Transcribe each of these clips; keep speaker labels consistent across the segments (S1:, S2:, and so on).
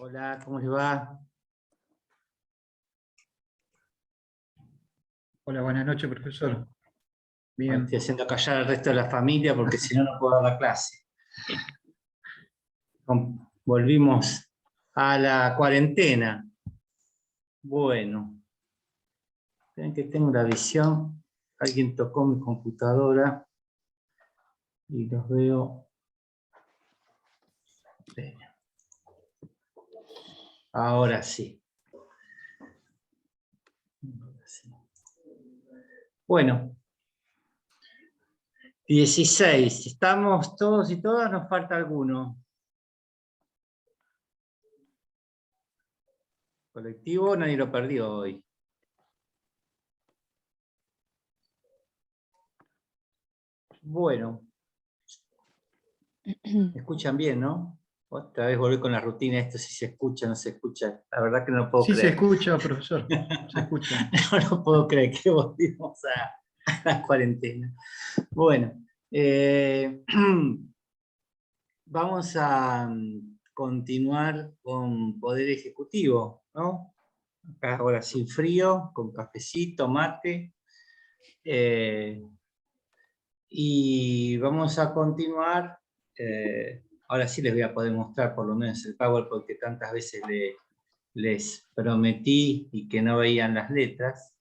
S1: Hola, ¿cómo les va?
S2: Hola, buenas noches, profesor. Bien.
S1: Estoy haciendo callar al resto de la familia porque si no, no puedo dar la clase. Volvimos a la cuarentena. Bueno, ven que tengo la visión. Alguien tocó mi computadora y los veo. Ahora sí. Bueno, 16. ¿Estamos todos y todas? ¿Nos falta alguno? Colectivo, nadie lo perdió hoy. Bueno. ¿Me escuchan bien, no? Otra vez volví con la rutina, esto si se escucha, no se escucha. La verdad que no lo puedo
S2: Sí, se
S1: creer.
S2: escucha, profesor. Se escucha.
S1: No lo puedo creer que volvimos a la cuarentena. Bueno, vamos a continuar con Poder Ejecutivo, ¿no? Acá ahora sin frío, con cafecito, mate. Y vamos a continuar. Ahora sí les voy a poder mostrar por lo menos el PowerPoint que tantas veces les prometí y que no veían las letras,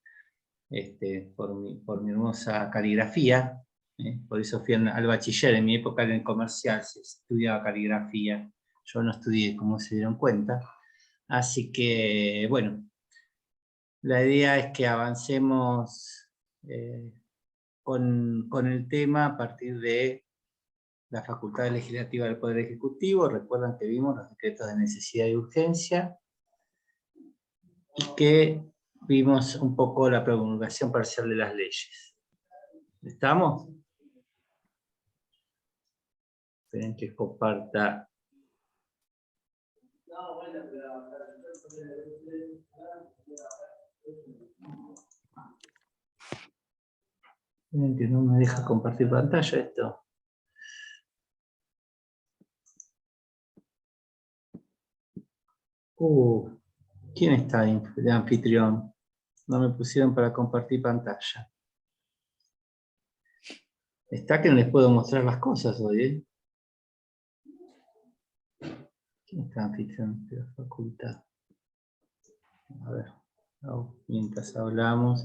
S1: por mi hermosa caligrafía. Por eso fui al bachiller. En mi época en el comercial se estudiaba caligrafía. Yo no estudié, como se dieron cuenta. Así que, bueno, la idea es que avancemos con el tema a partir de la facultad legislativa del Poder Ejecutivo. Recuerdan que vimos los decretos de necesidad y urgencia y que vimos un poco la promulgación parcial de las leyes. ¿Estamos? Esperen que comparta. Esperen que no me deja compartir pantalla esto. ¿Quién está de anfitrión? No me pusieron para compartir pantalla. Está que no les puedo mostrar las cosas hoy, ¿eh? ¿Quién está anfitrión de la facultad? A ver, mientras hablamos,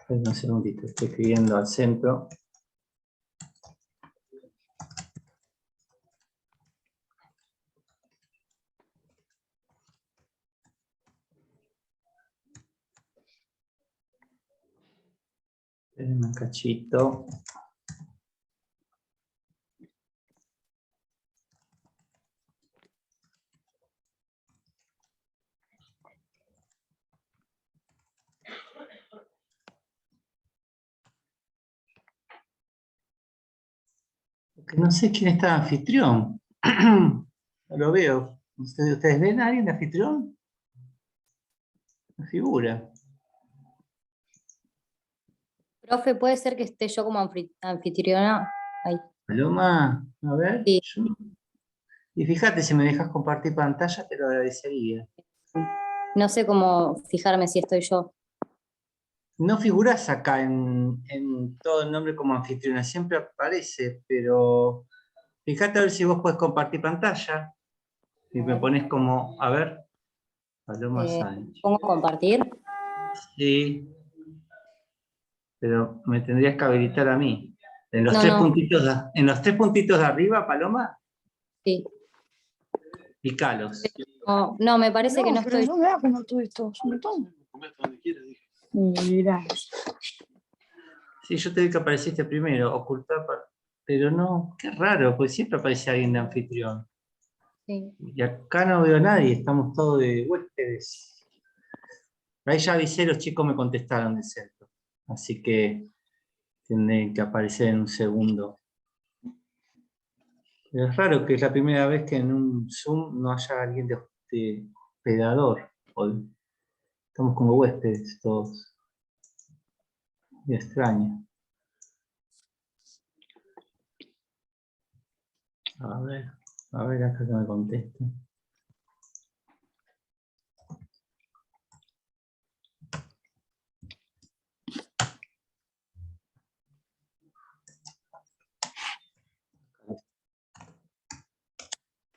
S1: un segundito, estoy escribiendo al centro. Espérenme un cachito. Porque no sé quién está de anfitrión. No lo veo. ¿Ustedes ven a alguien de anfitrión? No figura.
S3: Profe, ¿puede ser que esté yo como anfitriona? Ahí.
S1: Paloma, a ver.
S3: Sí.
S1: Y fíjate, si me dejas compartir pantalla, te lo agradecería.
S3: No sé cómo fijarme si estoy yo.
S1: No figuras acá en todo el nombre como anfitriona, siempre aparece, pero fíjate a ver si vos podés compartir pantalla. Y me pones como, a ver, Paloma Sánchez.
S3: ¿Pongo compartir?
S1: Sí, pero me tendrías que habilitar a mí. En los,
S3: No,
S1: tres
S3: no.
S1: puntitos en los tres puntitos de arriba, Paloma,
S3: Sí.
S1: picalos.
S3: No, me parece que no estoy.
S4: No vea cómo tú estás, un montón. Mira.
S1: Sí, yo te vi que apareciste primero, ocultar, pero no, qué raro, pues siempre aparece alguien de anfitrión.
S3: Sí.
S1: Y acá no veo a nadie, estamos todos de huéspedes. Ahí ya avisé, los chicos me contestaron del centro. Así que tienen que aparecer en un segundo. Pero es raro que es la primera vez que en un Zoom no haya alguien de hospedador. Estamos como huéspedes todos. Me extraña. A ver acá que me contesta.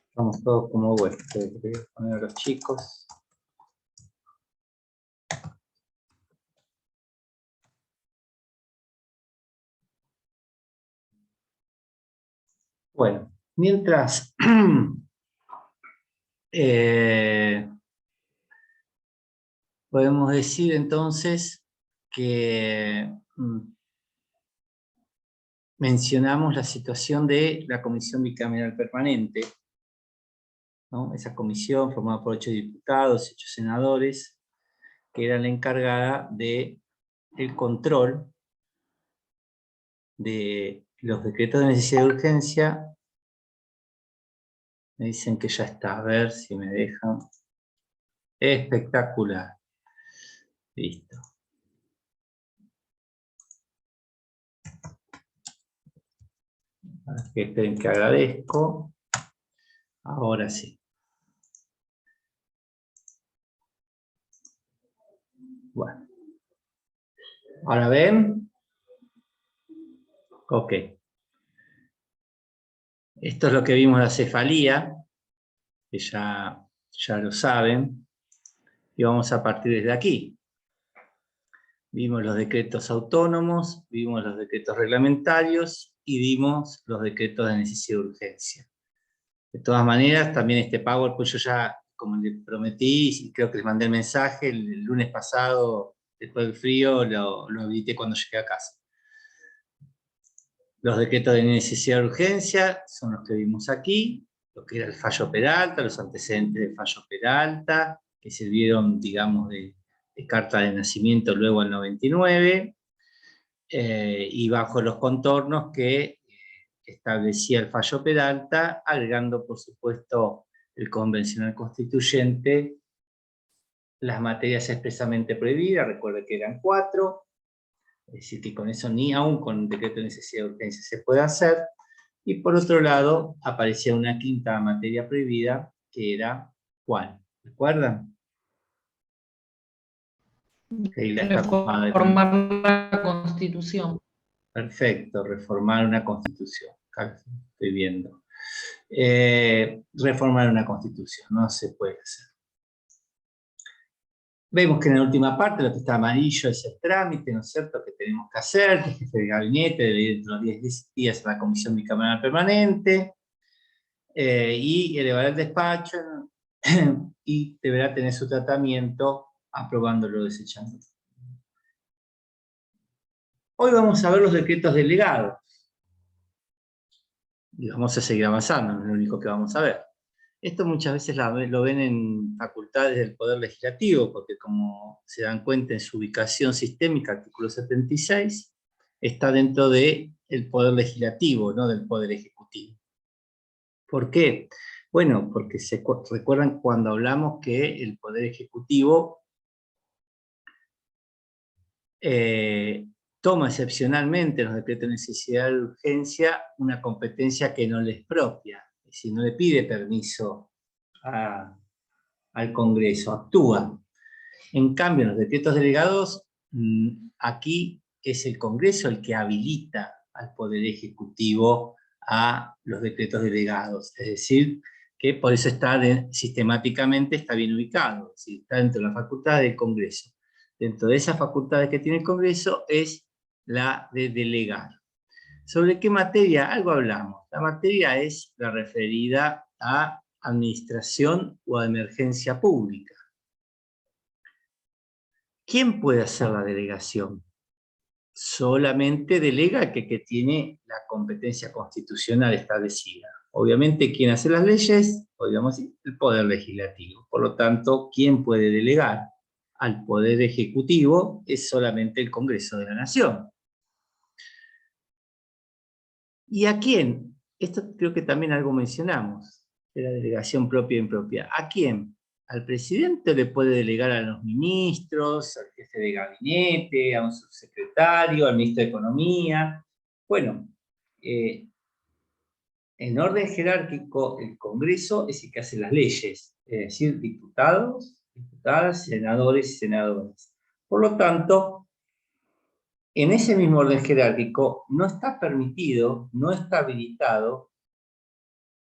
S1: Estamos todos como huéspedes. Voy a poner a los chicos. Bueno, mientras podemos decir entonces que mencionamos la situación de la Comisión Bicameral Permanente, ¿no? Esa comisión formada por 8 diputados, 8 senadores, que era la encargada del control de los decretos de necesidad y urgencia. Me dicen que ya está, a ver si me dejan. Espectacular. Listo. Que esperen que agradezco. Ahora sí. Bueno. ¿Ahora ven? Ok. Esto es lo que vimos la cefalía, que ya lo saben. Y vamos a partir desde aquí. Vimos los decretos autónomos, vimos los decretos reglamentarios y vimos los decretos de necesidad y urgencia. De todas maneras, también este PowerPoint yo ya, como les prometí, y creo que les mandé el mensaje, el lunes pasado, después del frío, lo habilité cuando llegué a casa. Los decretos de necesidad y urgencia son los que vimos aquí, lo que era el fallo Peralta, los antecedentes del fallo Peralta, que sirvieron, digamos, de carta de nacimiento luego al 99, y bajo los contornos que establecía el fallo Peralta, agregando, por supuesto, el convencional constituyente, las materias expresamente prohibidas, recuerde que eran 4, es decir, que con eso ni aún con un decreto de necesidad de urgencia se puede hacer, y por otro lado, aparecía una 5ª materia prohibida, que era, ¿cuál? ¿Recuerdan?
S5: Reformar la Constitución.
S1: Perfecto, reformar una Constitución. Acá estoy viendo. Reformar una Constitución, no se puede hacer. Vemos que en la última parte lo que está amarillo es el trámite, ¿no es cierto?, que tenemos que hacer, que el jefe de gabinete debe ir dentro de los 10 días a la Comisión Bicameral Permanente, y elevar el despacho, y deberá tener su tratamiento aprobándolo o desechándolo. Hoy vamos a ver los decretos delegados. Y vamos a seguir avanzando, no es lo único que vamos a ver. Esto muchas veces lo ven en facultades del Poder Legislativo, porque como se dan cuenta en su ubicación sistémica, artículo 76, está dentro del Poder Legislativo, no del Poder Ejecutivo. ¿Por qué? Bueno, porque recuerdan cuando hablamos que el Poder Ejecutivo toma excepcionalmente en los decretos de necesidad de urgencia una competencia que no les es propia, es decir, no le pide permiso al Congreso, actúa. En cambio, en los decretos delegados, aquí es el Congreso el que habilita al Poder Ejecutivo a los decretos delegados, es decir, que por eso sistemáticamente está bien ubicado, es decir, está dentro de la facultad del Congreso. Dentro de esas facultades que tiene el Congreso es la de delegar. ¿Sobre qué materia? Algo hablamos. La materia es la referida a administración o a emergencia pública. ¿Quién puede hacer la delegación? Solamente delega el que tiene la competencia constitucional establecida. Obviamente, ¿quién hace las leyes? Podríamos decir, el Poder Legislativo. Por lo tanto, ¿quién puede delegar al Poder Ejecutivo? Es solamente el Congreso de la Nación. ¿Y a quién? Esto creo que también algo mencionamos, de la delegación propia e impropia. ¿A quién? al presidente le puede delegar a los ministros, al jefe de gabinete, a un subsecretario, al ministro de Economía. Bueno, en orden jerárquico, el Congreso es el que hace las leyes, es decir, diputados, diputadas, senadores y senadoras. Por lo tanto, en ese mismo orden jerárquico no está permitido, no está habilitado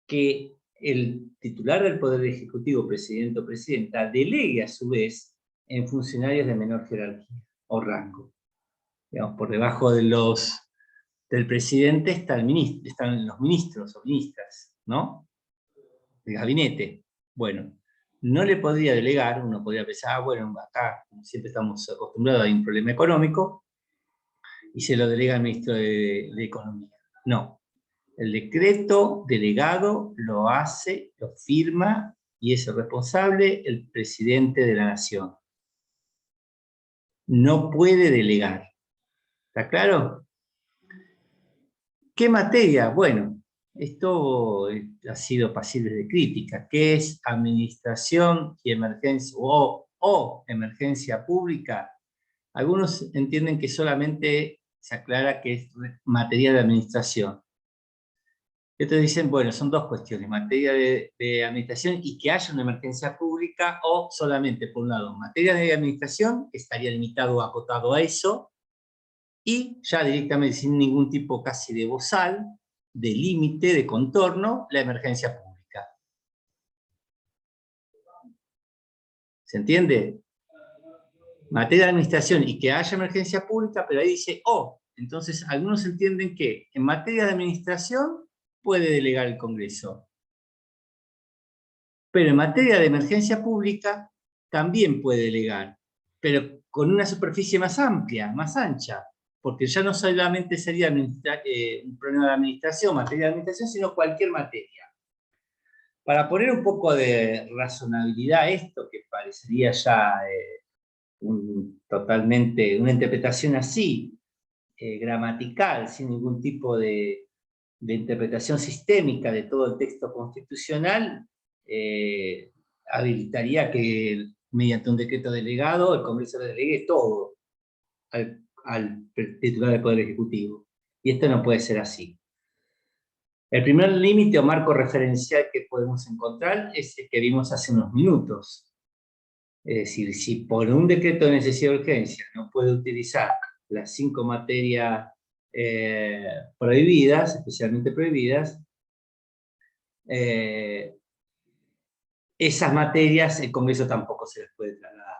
S1: que el titular del Poder Ejecutivo, presidente o presidenta, delegue a su vez en funcionarios de menor jerarquía o rango. Digamos, por debajo de del presidente están los ministros o ministras, ¿no? El gabinete. Bueno, no le podría delegar, uno podría pensar, bueno, acá como siempre estamos acostumbrados, hay un problema económico, y se lo delega al ministro de Economía. No. El decreto delegado lo hace, lo firma y es el responsable el presidente de la nación. No puede delegar. ¿Está claro? ¿Qué materia? Bueno, esto ha sido pasible de crítica. ¿Qué es administración y emergencia o emergencia pública? Algunos entienden que solamente se aclara que es materia de administración. Y otros dicen, bueno, son dos cuestiones, materia de administración y que haya una emergencia pública, o solamente, por un lado, materia de administración, que estaría limitado o acotado a eso, y ya directamente, sin ningún tipo casi de bozal, de límite, de contorno, la emergencia pública. ¿Se entiende? Materia de administración y que haya emergencia pública, pero ahí dice, entonces algunos entienden que en materia de administración puede delegar el Congreso. Pero en materia de emergencia pública también puede delegar, pero con una superficie más amplia, más ancha, porque ya no solamente sería un problema de administración, materia de administración, sino cualquier materia. Para poner un poco de razonabilidad a esto, que parecería ya totalmente una interpretación así, gramatical, sin ningún tipo de interpretación sistémica de todo el texto constitucional, habilitaría que mediante un decreto delegado el Congreso le delegue todo al titular del Poder Ejecutivo. Y esto no puede ser así. El primer límite o marco referencial que podemos encontrar es el que vimos hace unos minutos. Es decir, si por un decreto de necesidad de urgencia no puede utilizar las 5 materias prohibidas, especialmente prohibidas, esas materias el Congreso tampoco se las puede trasladar.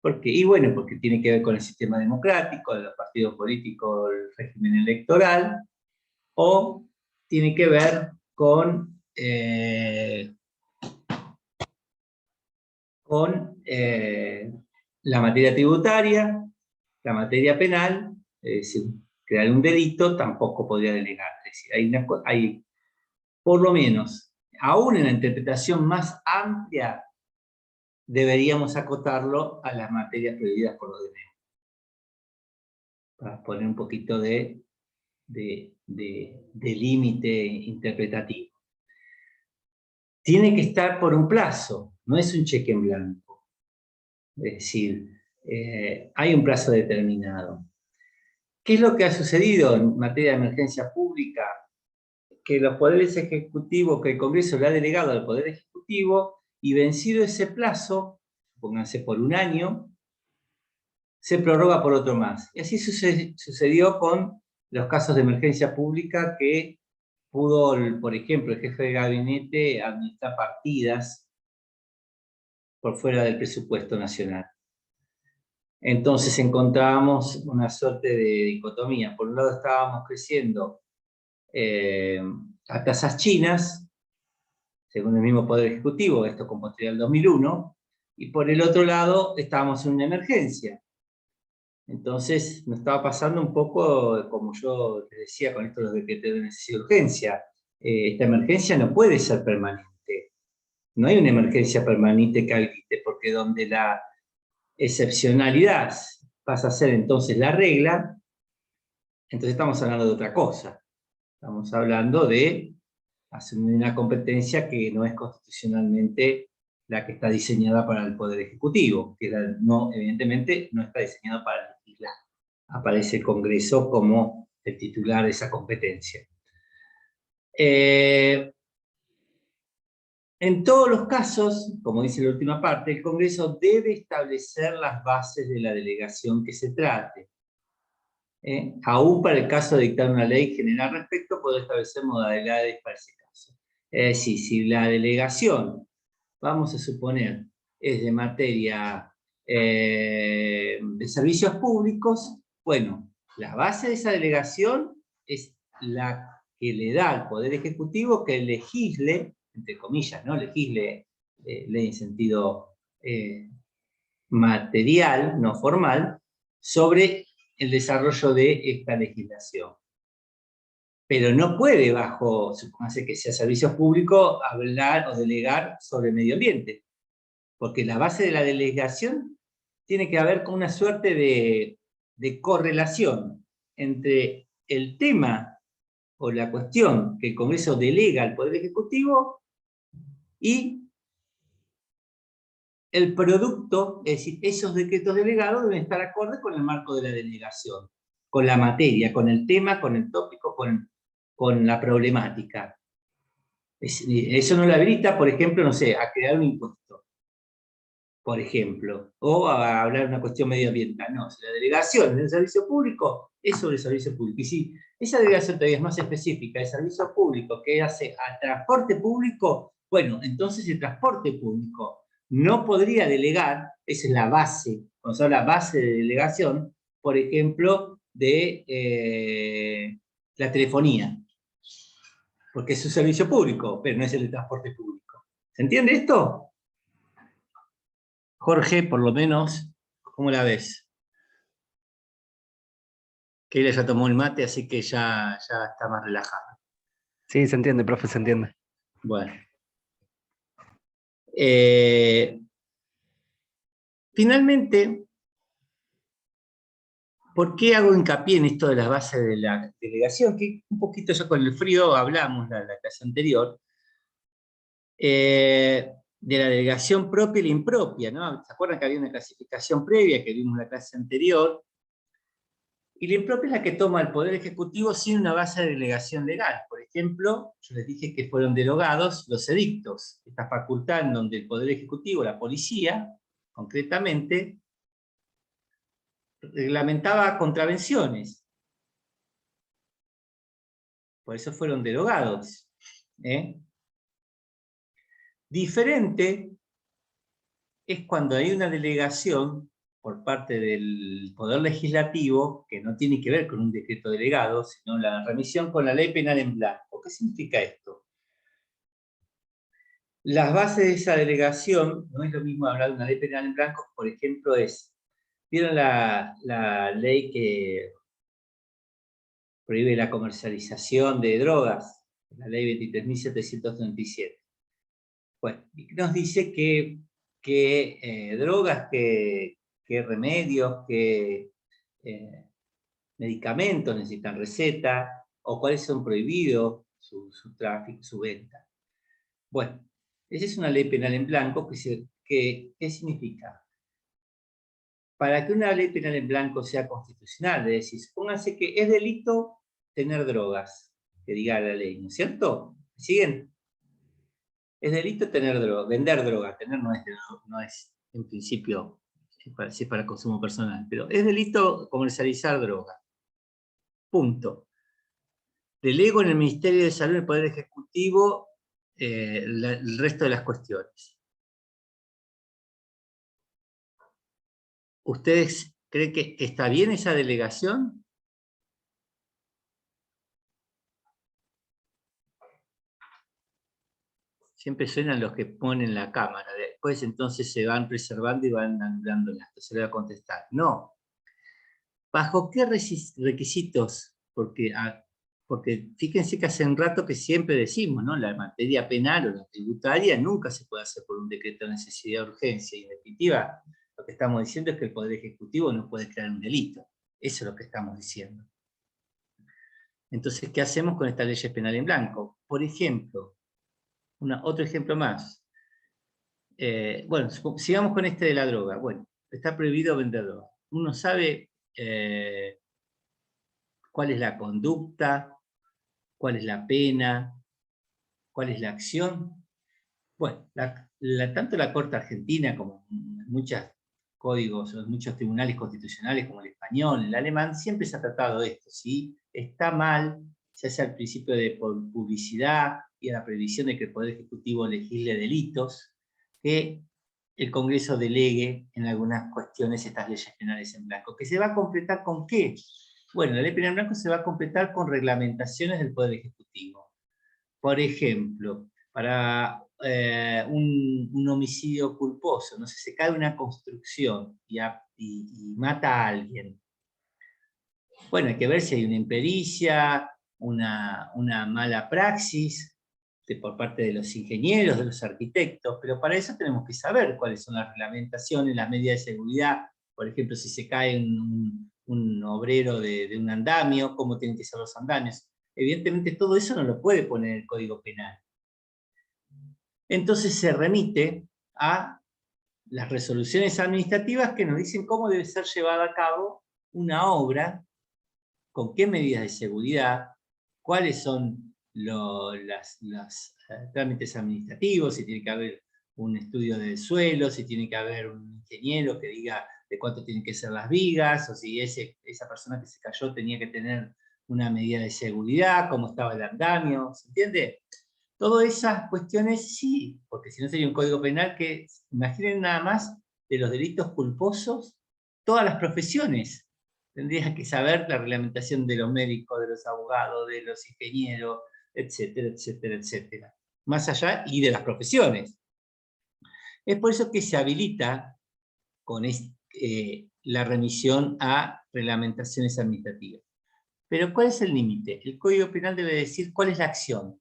S1: ¿Por qué? Y bueno, porque tiene que ver con el sistema democrático, de los partidos políticos, el régimen electoral, o tiene que ver con la materia tributaria, la materia penal, es decir, crear un delito tampoco podría delegar. Es decir, hay por lo menos, aún en la interpretación más amplia, deberíamos acotarlo a las materias prohibidas por los DNU. Para poner un poquito de límite interpretativo. Tiene que estar por un plazo, no es un cheque en blanco. Es decir, hay un plazo determinado. ¿Qué es lo que ha sucedido en materia de emergencia pública? Que los poderes ejecutivos, que el Congreso le ha delegado al Poder Ejecutivo, y vencido ese plazo, pónganse por un año, se prorroga por otro más. Y así sucedió con los casos de emergencia pública que pudo, por ejemplo, el jefe de gabinete administrar partidas por fuera del presupuesto nacional. Entonces encontrábamos una suerte de dicotomía. Por un lado estábamos creciendo a tasas chinas, según el mismo Poder Ejecutivo, esto con posterioridad al 2001, y por el otro lado estábamos en una emergencia. Entonces nos estaba pasando un poco, como yo te decía con esto de los decretos de necesidad de urgencia, esta emergencia no puede ser permanente. No hay una emergencia permanente que habilite, porque donde la excepcionalidad pasa a ser entonces la regla, entonces estamos hablando de otra cosa. Estamos hablando de asumir una competencia que no es constitucionalmente la que está diseñada para el Poder Ejecutivo, que no, evidentemente no está diseñada para legislar. Aparece el Congreso como el titular de esa competencia. En todos los casos, como dice la última parte, el Congreso debe establecer las bases de la delegación que se trate. Aún para el caso de dictar una ley general respecto, puede establecer modalidades para ese caso. Es decir, si la delegación, vamos a suponer, es de materia de servicios públicos, bueno, la base de esa delegación es la que le da al Poder Ejecutivo que legisle, entre comillas, ¿no? Legisle, ley en sentido material, no formal, sobre el desarrollo de esta legislación. Pero no puede, bajo, supóngase que sea servicios públicos, hablar o delegar sobre medio ambiente, porque la base de la delegación tiene que haber con una suerte de correlación entre el tema o la cuestión que el Congreso delega al Poder Ejecutivo y el producto, es decir, esos decretos delegados deben estar acordes con el marco de la delegación, con la materia, con el tema, con el tópico, con la problemática. Eso no le habilita, por ejemplo, no sé, a crear un impuesto, por ejemplo, o a hablar de una cuestión medioambiental. No, si la delegación del servicio público es sobre el servicio público. Y si esa delegación todavía es más específica, el servicio público que hace al transporte público, bueno, entonces el transporte público no podría delegar, esa es la base, cuando se habla base de delegación, por ejemplo, de la telefonía, porque es un servicio público, pero no es el de transporte público. ¿Se entiende esto? Jorge, por lo menos, ¿cómo la ves? Que ella ya tomó el mate, así que ya está más relajada.
S6: Sí, se entiende, profe, se entiende.
S1: Bueno. Finalmente, ¿por qué hago hincapié en esto de las bases de la delegación? Que un poquito ya con el frío hablamos la clase anterior, de la delegación propia y la impropia, ¿no? ¿Se acuerdan que había una clasificación previa que vimos en la clase anterior? Y la impropia es la que toma el Poder Ejecutivo sin una base de delegación legal. Por ejemplo, yo les dije que fueron derogados los edictos, esta facultad en donde el Poder Ejecutivo, la policía, concretamente, reglamentaba contravenciones. Por eso fueron derogados. Diferente es cuando hay una delegación por parte del Poder Legislativo, que no tiene que ver con un decreto delegado, sino la remisión con la ley penal en blanco. ¿Qué significa esto? Las bases de esa delegación, no es lo mismo hablar de una ley penal en blanco, por ejemplo, ¿vieron la ley que prohíbe la comercialización de drogas? La ley 23.737. Bueno, nos dice que drogas, que remedios, que medicamentos necesitan receta, o cuáles son prohibidos su tráfico, su venta. Bueno, esa es una ley penal en blanco ¿qué significa? Para que una ley penal en blanco sea constitucional, es decir, supónganse que es delito tener drogas, que diga la ley, ¿no es cierto? ¿Siguen? Es delito tener droga, vender droga, tener no es en principio, si es para consumo personal, pero es delito comercializar droga. Punto. Delego en el Ministerio de Salud y el Poder Ejecutivo el resto de las cuestiones. ¿Ustedes creen que está bien esa delegación? Siempre suenan los que ponen la cámara, después entonces se van reservando y van anulando las. Se le va a contestar. No. ¿Bajo qué requisitos? Porque fíjense que hace un rato que siempre decimos, ¿no? La materia penal o la tributaria nunca se puede hacer por un decreto de necesidad de urgencia. Y en definitiva, lo que estamos diciendo es que el Poder Ejecutivo no puede crear un delito. Eso es lo que estamos diciendo. Entonces, ¿qué hacemos con esta ley penal en blanco? Por ejemplo, otro ejemplo más. bueno, sigamos con este de la droga. Bueno, está prohibido vender droga. Uno sabe cuál es la conducta, cuál es la pena, cuál es la acción. Bueno, tanto la Corte Argentina como muchos códigos, o muchos tribunales constitucionales como el español, el alemán, siempre se ha tratado de esto. Si está mal, se hace al principio de publicidad y a la prohibición de que el Poder Ejecutivo legisle delitos, que el Congreso delegue en algunas cuestiones estas leyes penales en blanco. ¿Que se va a completar con qué? Bueno, la ley penal en blanco se va a completar con reglamentaciones del Poder Ejecutivo. Por ejemplo, para un homicidio culposo, no sé, se cae una construcción y mata a alguien. Bueno, hay que ver si hay una impericia, una mala praxis por parte de los ingenieros, de los arquitectos, pero para eso tenemos que saber cuáles son las reglamentaciones, las medidas de seguridad. Por ejemplo, si se cae un obrero de un andamio, cómo tienen que ser los andamios. Evidentemente todo eso no lo puede poner el Código Penal. Entonces se remite a las resoluciones administrativas que nos dicen cómo debe ser llevada a cabo una obra, con qué medidas de seguridad, cuáles son los trámites administrativos, si tiene que haber un estudio de suelo, si tiene que haber un ingeniero que diga de cuánto tienen que ser las vigas, o si esa persona que se cayó tenía que tener una medida de seguridad, cómo estaba el andamio, ¿se entiende? Todas esas cuestiones sí, porque si no sería un código penal que, imaginen nada más, de los delitos culposos, todas las profesiones. Tendrías que saber la reglamentación de los médicos, de los abogados, de los ingenieros, etcétera, etcétera, etcétera. Más allá y de las profesiones. Es por eso que se habilita con la remisión a reglamentaciones administrativas. Pero ¿cuál es el límite? El Código Penal debe decir cuál es la acción.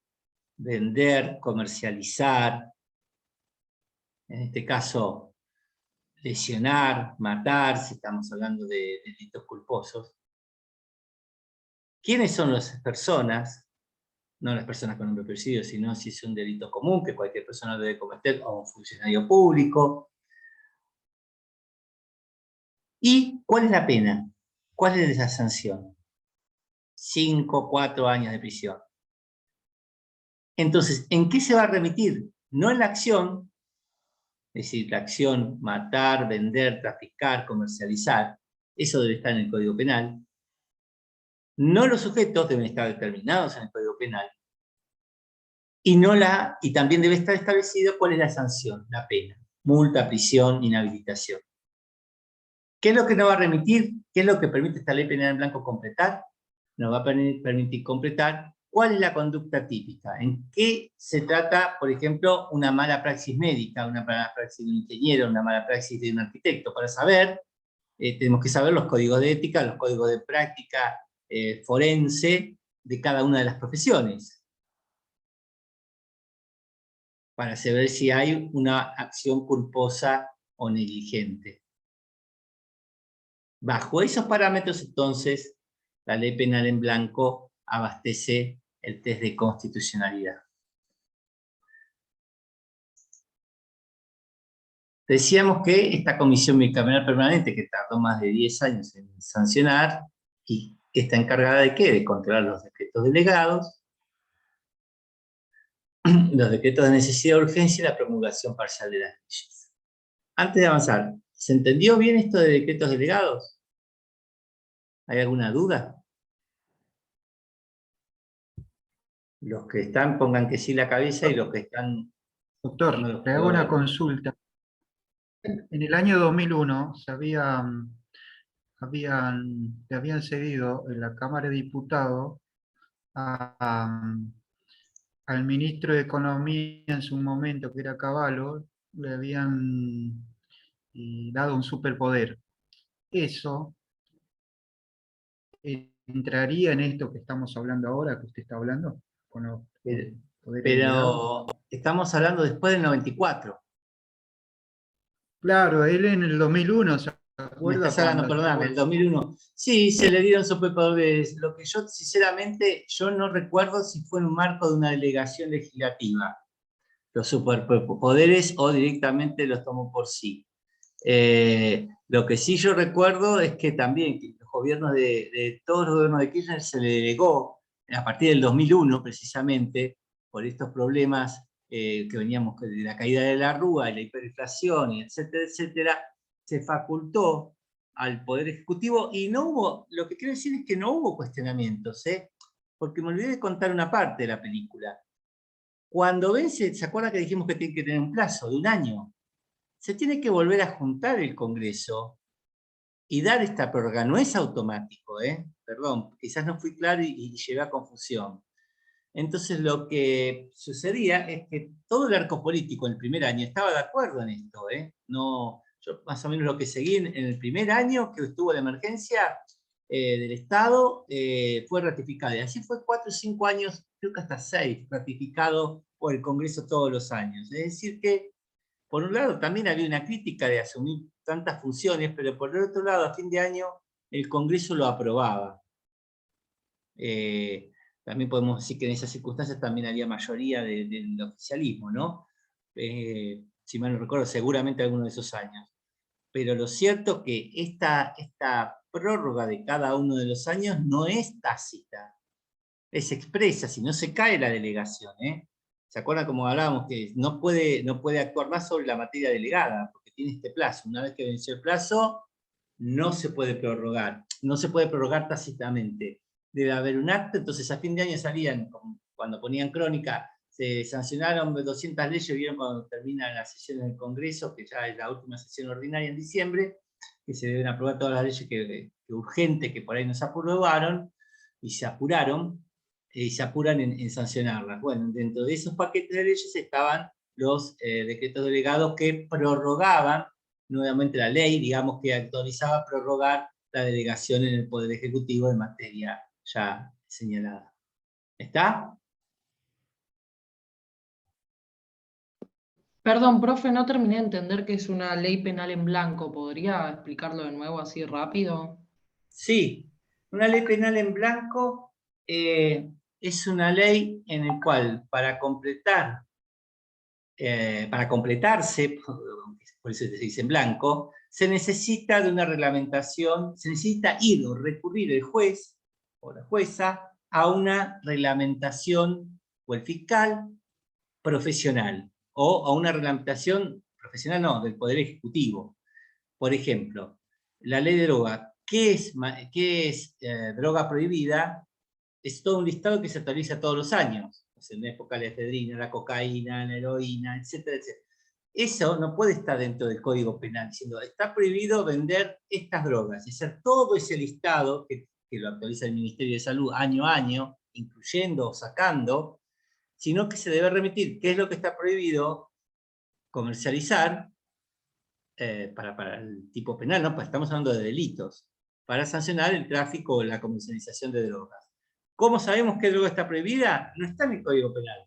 S1: Vender, comercializar, en este caso lesionar, matar, si estamos hablando de delitos culposos. ¿Quiénes son las personas? No las personas con nombre preciso, sino si es un delito común que cualquier persona debe cometer, o un funcionario público. ¿Y cuál es la pena? ¿Cuál es la sanción? 5, 4 años de prisión. Entonces, ¿en qué se va a remitir? No en la acción, es decir, la acción matar, vender, traficar, comercializar, eso debe estar en el Código Penal. No los sujetos deben estar determinados en el Código Penal. Y también debe estar establecido cuál es la sanción, la pena. Multa, prisión, inhabilitación. ¿Qué es lo que nos va a remitir? ¿Qué es lo que permite esta ley penal en blanco completar? Nos va a permitir completar cuál es la conducta típica. ¿En qué se trata, por ejemplo, una mala praxis médica, una mala praxis de un ingeniero, una mala praxis de un arquitecto? Para saber, tenemos que saber los códigos de ética, los códigos de práctica forense de cada una de las profesiones. Para saber si hay una acción culposa o negligente. Bajo esos parámetros, entonces, la ley penal en blanco abastece el test de constitucionalidad. Decíamos que esta comisión bicameral permanente, que tardó más de 10 años en sancionar, y que está encargada de ¿qué? De controlar los decretos delegados, los decretos de necesidad de urgencia y la promulgación parcial de las leyes. Antes de avanzar, ¿se entendió bien esto de decretos delegados? ¿Hay alguna duda? Los que están, pongan que sí la cabeza, y los que están...
S2: Doctor,
S1: no los
S2: le hago
S1: puedo
S2: una
S1: ver.
S2: consulta. En el año 2001 le habían cedido en la Cámara de Diputados al ministro de Economía en su momento, que era Cavallo, le habían dado un superpoder. Eso entraría en esto que estamos hablando ahora, que usted está hablando, con los poderes delegados.
S1: Pero estamos hablando después del 94.
S2: Claro, él en el 2001, ¿se
S1: Me
S2: acuerda?
S1: estás hablando,
S2: Cuando
S1: perdóname,
S2: estuvo
S1: el 2001. Sí, se le dieron superpoderes. Lo que yo, sinceramente, yo no recuerdo si fue en un marco de una delegación legislativa. los superpoderes o directamente los tomó por sí. Lo que sí yo recuerdo es que también los gobiernos de todos los gobiernos de Kirchner se le delegó, a partir del 2001 precisamente, por estos problemas que veníamos de la caída de la Rúa, y la hiperinflación, y etcétera, etcétera, se facultó al Poder Ejecutivo y no hubo, lo que quiero decir es que no hubo cuestionamientos, porque me olvidé de contar una parte de la película. Cuando vence, ¿se acuerda que dijimos que tiene que tener un plazo de un año? Se tiene que volver a juntar el Congreso y dar esta prórroga. No es automático, perdón, quizás no fui claro y llevé a confusión. Entonces lo que sucedía es que todo el arco político en el primer año estaba de acuerdo en esto. No, yo más o menos lo que seguí en el primer año que estuvo la emergencia del Estado fue ratificado. Y así fue 4 o 5 años, creo que hasta 6, ratificado por el Congreso todos los años. Es decir que, por un lado, también había una crítica de asumir tantas funciones, pero por el otro lado, a fin de año, el Congreso lo aprobaba. También podemos decir que en esas circunstancias también había mayoría del oficialismo, ¿no? Si mal no recuerdo, seguramente alguno de esos años. Pero lo cierto es que esta prórroga de cada uno de los años no es tácita, es expresa, si no se cae la delegación. ¿Se acuerdan como hablábamos que no puede actuar más sobre la materia delegada, porque tiene este plazo? Una vez que venció el plazo, no se puede prorrogar, no se puede prorrogar tácitamente. Debe haber un acto, entonces a fin de año salían, cuando ponían crónica, se sancionaron 200 leyes, vieron cuando termina la sesión del Congreso, que ya es la última sesión ordinaria en diciembre, que se deben aprobar todas las leyes que urgentes, que por ahí nos aprobaron, y se apuraron, y se apuran en sancionarlas. Bueno, dentro de esos paquetes de leyes estaban los decretos delegados que prorrogaban nuevamente la ley, digamos, que autorizaba prorrogar la delegación en el Poder Ejecutivo de materia ya señalada. ¿Está?
S5: Perdón, profe, no terminé de entender qué es una ley penal en blanco. ¿Podría explicarlo de nuevo así rápido?
S1: Sí, una ley penal en blanco es una ley en la cual para completarse, por eso se dice en blanco, se necesita de una reglamentación, se necesita ir o recurrir el juez o la jueza a una reglamentación o el fiscal profesional o a una reglamentación profesional, no, del Poder Ejecutivo. Por ejemplo, la ley de droga. ¿Qué es droga prohibida? Es todo un listado que se actualiza todos los años. En la época la efedrina, la cocaína, la heroína, etcétera, etcétera. Eso no puede estar dentro del Código Penal, diciendo, está prohibido vender estas drogas. Es decir, todo ese listado, que lo actualiza el Ministerio de Salud año a año, incluyendo o sacando, sino que se debe remitir qué es lo que está prohibido comercializar para el tipo penal, ¿no? Pues estamos hablando de delitos, para sancionar el tráfico o la comercialización de drogas. ¿Cómo sabemos qué droga está prohibida? No está en el Código Penal.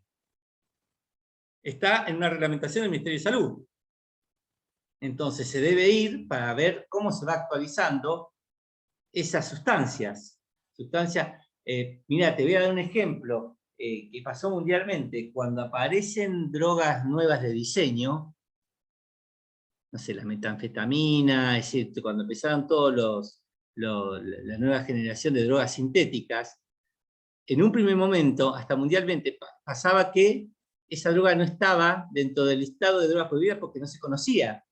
S1: Está en una reglamentación del Ministerio de Salud. Entonces se debe ir para ver cómo se va actualizando esas sustancias. Mira, te voy a dar un ejemplo que pasó mundialmente. Cuando aparecen drogas nuevas de diseño, no sé, la metanfetamina, es decir, cuando empezaron todos la nueva generación de drogas sintéticas, en un primer momento, hasta mundialmente, pasaba que esa droga no estaba dentro del listado de drogas prohibidas porque no se conocía.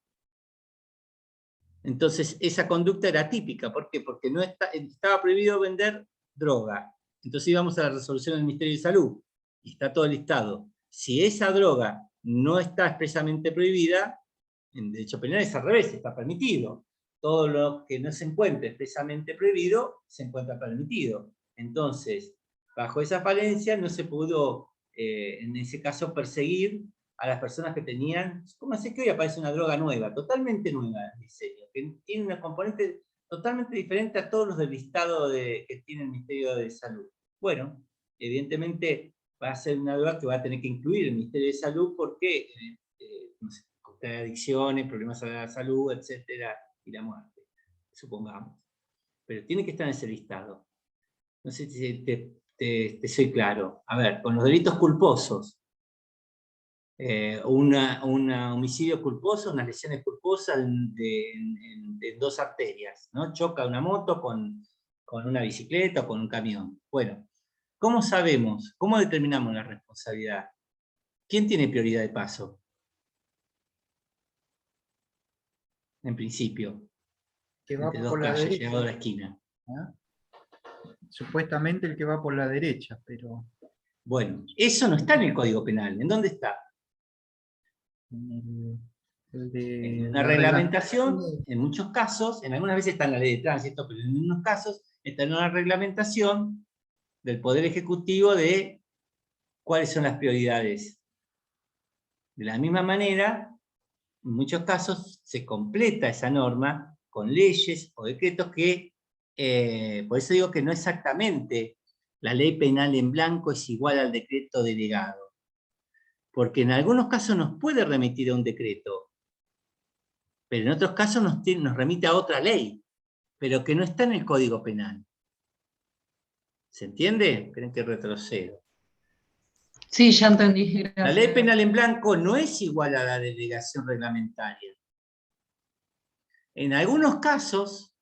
S1: Entonces, esa conducta era típica. ¿Por qué? Porque no estaba prohibido vender droga. Entonces íbamos a la resolución del Ministerio de Salud, y está todo listado. Si esa droga no está expresamente prohibida, en derecho penal es al revés, está permitido. Todo lo que no se encuentre expresamente prohibido, se encuentra permitido. Entonces, bajo esa falencia no se pudo, en ese caso, perseguir a las personas que tenían, ¿cómo sé que hoy aparece una droga nueva, totalmente nueva en diseño, que tiene una componente totalmente diferente a todos los del listado que tiene el Ministerio de Salud? Bueno, evidentemente va a ser una droga que va a tener que incluir el Ministerio de Salud porque, no sé, de adicciones, problemas de la salud, etcétera, y la muerte, supongamos. Pero tiene que estar en ese listado. No sé si te soy claro. A ver, con los delitos culposos, un homicidio culposo, unas lesiones culposas de dos arterias, ¿no? Choca una moto con una bicicleta o con un camión. Bueno, ¿cómo sabemos? ¿Cómo determinamos la responsabilidad? ¿Quién tiene prioridad de paso? En principio,
S2: Que va
S1: entre dos
S2: por la
S1: calles,
S2: derecha.
S1: llegado a la esquina.
S2: Supuestamente el que va por la derecha, pero
S1: Bueno, eso no está en el Código Penal. ¿En dónde está?
S2: el de
S1: En una
S2: la
S1: reglamentación, en muchos casos, en algunas veces está en la ley de tránsito, pero en unos casos está en una reglamentación del Poder Ejecutivo de cuáles son las prioridades. De la misma manera, en muchos casos se completa esa norma con leyes o decretos que, por eso digo que no exactamente la ley penal en blanco es igual al decreto delegado. Porque en algunos casos nos puede remitir a un decreto, pero en otros casos nos remite a otra ley, pero que no está en el Código Penal. ¿Se entiende? Esperen que retrocedo.
S5: Sí, ya entendí,
S1: La
S5: gracias.
S1: ley penal en blanco no es igual a la delegación reglamentaria. En algunos casos,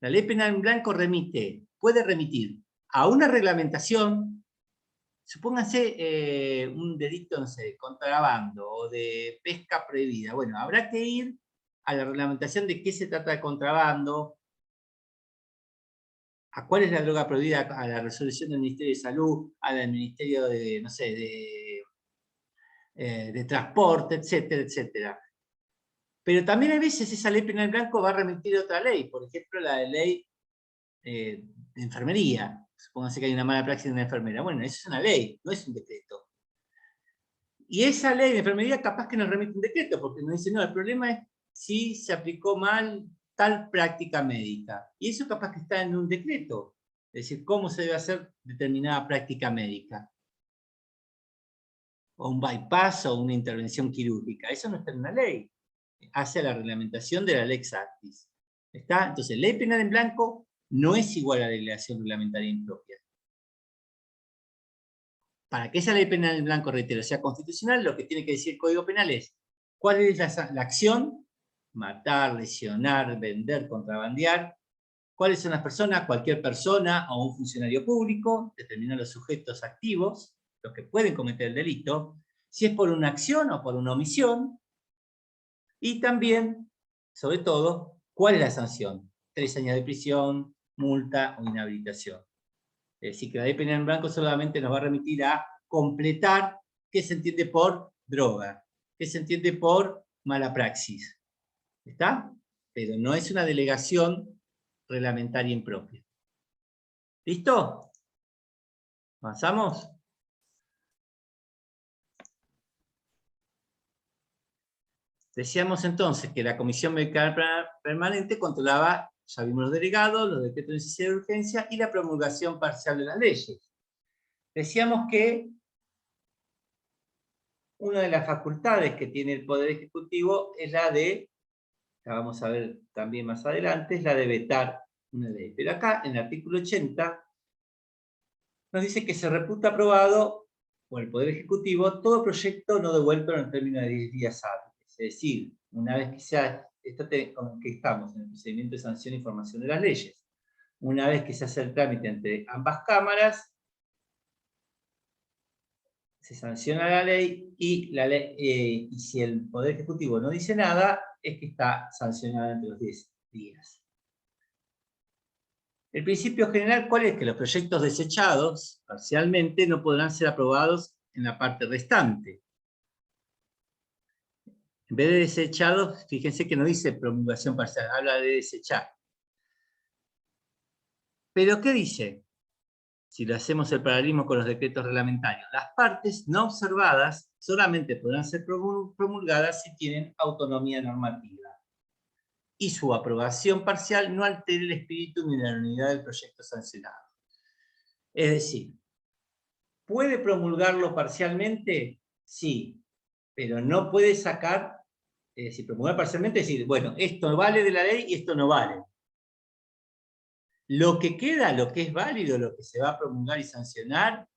S1: la ley penal en blanco puede remitir a una reglamentación, supónganse un delito, no sé, contrabando o de pesca prohibida. Bueno, habrá que ir a la reglamentación de qué se trata de contrabando, a cuál es la droga prohibida, a la resolución del Ministerio de Salud, al Ministerio de, no sé, de Transporte, etcétera, etcétera. Pero también a veces esa ley penal en blanco va a remitir a otra ley, por ejemplo la de ley de enfermería. Supónganse que hay una mala praxis de una enfermera. Bueno, eso es una ley, no es un decreto. Y esa ley de enfermería capaz que nos remite un decreto, porque nos dice, no, el problema es si se aplicó mal tal práctica médica. Y eso capaz que está en un decreto. Es decir, cómo se debe hacer determinada práctica médica. O un bypass o una intervención quirúrgica. Eso no está en una ley. Hace la reglamentación de la Lex Actis. ¿Está? Entonces, ley penal en blanco no es igual a la delegación reglamentaria impropia. Para que esa ley penal en blanco, reitero, sea constitucional, lo que tiene que decir el Código Penal es cuál es la acción: matar, lesionar, vender, contrabandear. ¿Cuáles son las personas? Cualquier persona o un funcionario público, determinar los sujetos activos, los que pueden cometer el delito, si es por una acción o por una omisión, y también, sobre todo, ¿cuál es la sanción? 3 años de prisión, multa o inhabilitación. Es decir, que la ley penal en blanco solamente nos va a remitir a completar qué se entiende por droga, qué se entiende por mala praxis. ¿Está? Pero no es una delegación reglamentaria impropia. ¿Listo? ¿Avanzamos? Decíamos entonces que la Comisión Médica Permanente controlaba, ya vimos los delegados, los decretos de necesidad de urgencia y la promulgación parcial de las leyes. Decíamos que una de las facultades que tiene el Poder Ejecutivo es la de, la vamos a ver también más adelante, es la de vetar una ley. Pero acá, en el artículo 80, nos dice que se reputa aprobado por el Poder Ejecutivo todo proyecto no devuelto en el término de 10 días hábiles. Es decir, una vez que que estamos en el procedimiento de sanción e información de las leyes, una vez que se hace el trámite entre ambas cámaras, se sanciona la ley y si el Poder Ejecutivo no dice nada, es que está sancionada entre los 10 días. El principio general, ¿cuál es? Que los proyectos desechados parcialmente no podrán ser aprobados en la parte restante. En vez de desechados, fíjense que no dice promulgación parcial, habla de desechar. ¿Pero qué dice? Si lo hacemos el paralelismo con los decretos reglamentarios, las partes no observadas solamente podrán ser promulgadas si tienen autonomía normativa. Y su aprobación parcial no altere el espíritu ni la unidad del proyecto sancionado. Es decir, ¿puede promulgarlo parcialmente? Sí, pero no puede sacar, es decir, promulgar parcialmente, es decir, bueno, esto vale de la ley y esto no vale. Lo que queda, lo que es válido, lo que se va a promulgar y sancionar,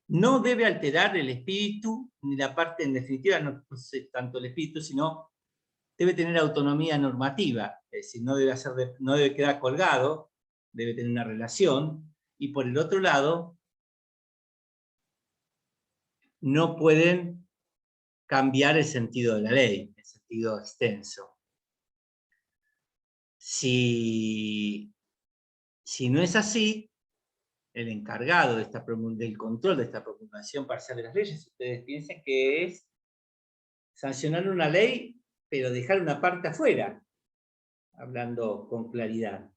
S1: no debe alterar el espíritu, ni la parte, en definitiva, no es tanto el espíritu, sino debe tener autonomía normativa, es decir, no debe quedar colgado, debe tener una relación, y por el otro lado, no pueden cambiar el sentido de la ley, el sentido extenso. Si no es así, el encargado del control de esta promulgación parcial de las leyes, ustedes piensen que es sancionar una ley, pero dejar una parte afuera, hablando con claridad.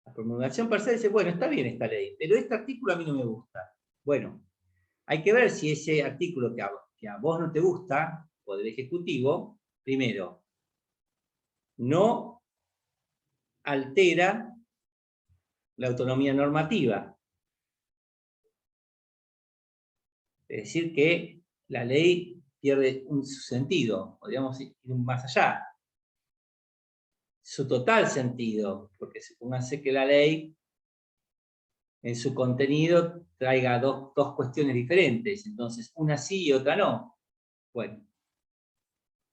S1: La promulgación parcial dice, bueno, está bien esta ley, pero este artículo a mí no me gusta. Bueno, hay que ver si ese artículo que a vos no te gusta, Poder Ejecutivo, primero, no altera la autonomía normativa. Es decir, que la ley pierde su sentido, podríamos ir más allá. Su total sentido, porque supónganse que la ley en su contenido traiga dos cuestiones diferentes, entonces una sí y otra no. Bueno,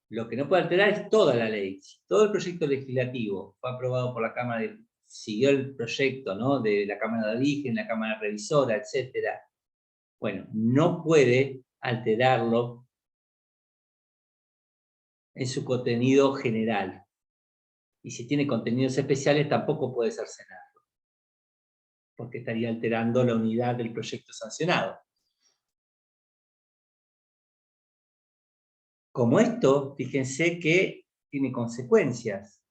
S1: lo que no puede alterar es toda la ley. Si todo el proyecto legislativo fue aprobado por la Cámara, siguió el proyecto, ¿no?, de la Cámara de Origen, la Cámara Revisora, etc. Bueno, no puede alterarlo en su contenido general. Y si tiene contenidos especiales tampoco puede cercenarlo, porque estaría alterando la unidad del proyecto sancionado. Como esto, fíjense que tiene consecuencias,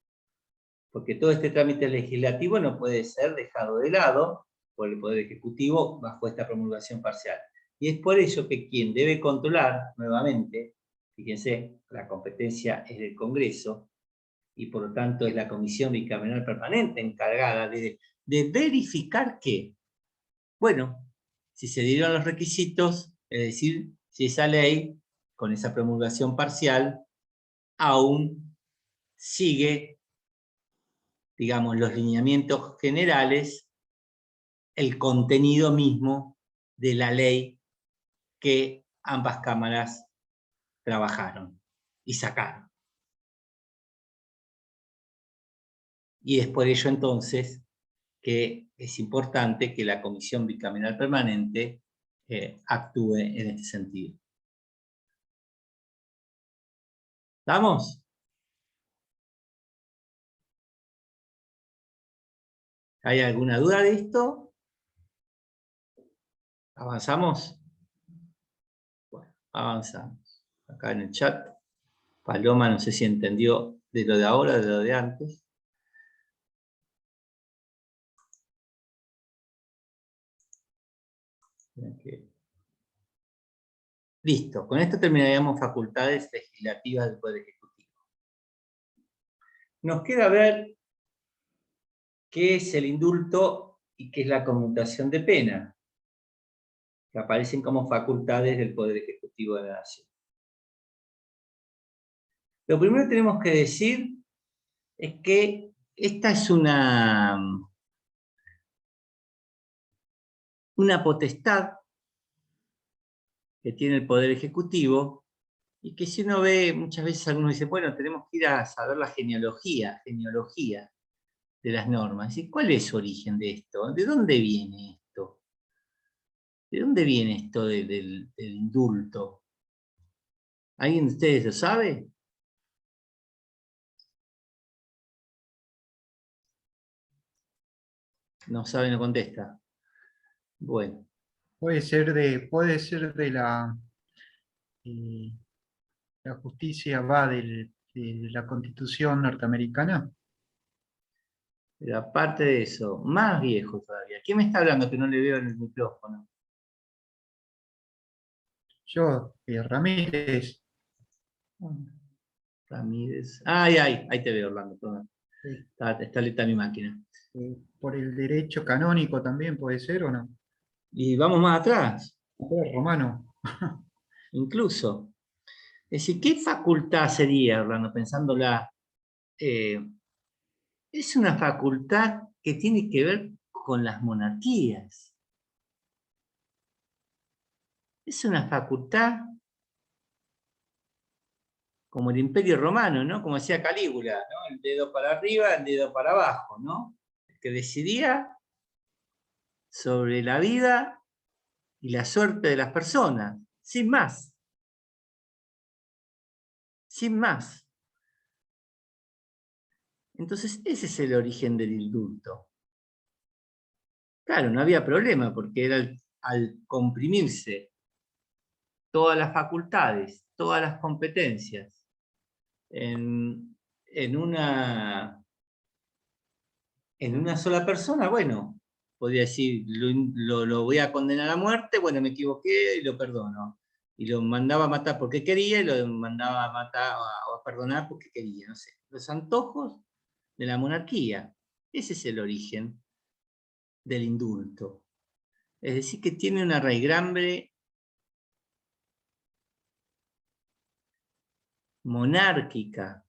S1: porque todo este trámite legislativo no puede ser dejado de lado por el Poder Ejecutivo bajo esta promulgación parcial. Y es por ello que quien debe controlar, nuevamente, fíjense, la competencia es del Congreso, y por lo tanto es la Comisión Bicameral Permanente encargada de verificar que, bueno, si se dieron los requisitos, es decir, si esa ley, con esa promulgación parcial, aún sigue, digamos, los lineamientos generales, el contenido mismo de la ley que ambas cámaras trabajaron y sacaron. Y es por ello entonces que es importante que la Comisión Bicameral Permanente actúe en este sentido. ¿Estamos? ¿Hay alguna duda de esto? ¿Avanzamos? Bueno, avanzamos. Acá en el chat, Paloma no sé si entendió de lo de ahora o de lo de antes. Listo, con esto terminaríamos facultades legislativas del Poder Ejecutivo. Nos queda ver qué es el indulto y qué es la conmutación de pena, que aparecen como facultades del Poder Ejecutivo de la Nación. Lo primero que tenemos que decir es que esta es una potestad que tiene el Poder Ejecutivo, y que si uno ve, muchas veces algunos dicen, bueno, tenemos que ir a saber la genealogía de las normas. ¿Y cuál es su origen de esto? ¿De dónde viene esto? ¿De dónde viene esto del indulto? ¿Alguien de ustedes lo sabe? No sabe, no contesta. Bueno.
S2: Puede ser de la justicia de la Constitución norteamericana.
S1: Pero aparte de eso, más viejo todavía. ¿Quién me está hablando que no le veo en el micrófono?
S2: Yo, Ramírez.
S1: Ramírez. Ahí te veo, Orlando. Perdón.
S2: Sí.
S1: Está lista mi máquina.
S2: Por el derecho canónico también puede ser, ¿o no?
S1: Y vamos más atrás.
S2: Romano.
S1: Incluso. Es decir, ¿qué facultad sería, Orlando, pensándola? Es una facultad que tiene que ver con las monarquías. Es una facultad como el Imperio Romano, ¿no? Como decía Calígula, ¿no? El dedo para arriba, el dedo para abajo, ¿no? El que decidía sobre la vida y la suerte de las personas, sin más. Sin más. Entonces, ese es el origen del indulto. Claro, no había problema, porque era al comprimirse todas las facultades, todas las competencias, en una sola persona, bueno, podría decir, lo voy a condenar a muerte, bueno, me equivoqué y lo perdono. Y lo mandaba a matar porque quería y lo mandaba a matar o a perdonar porque quería, no sé. Los antojos de la monarquía. Ese es el origen del indulto. Es decir, que tiene una raigambre monárquica,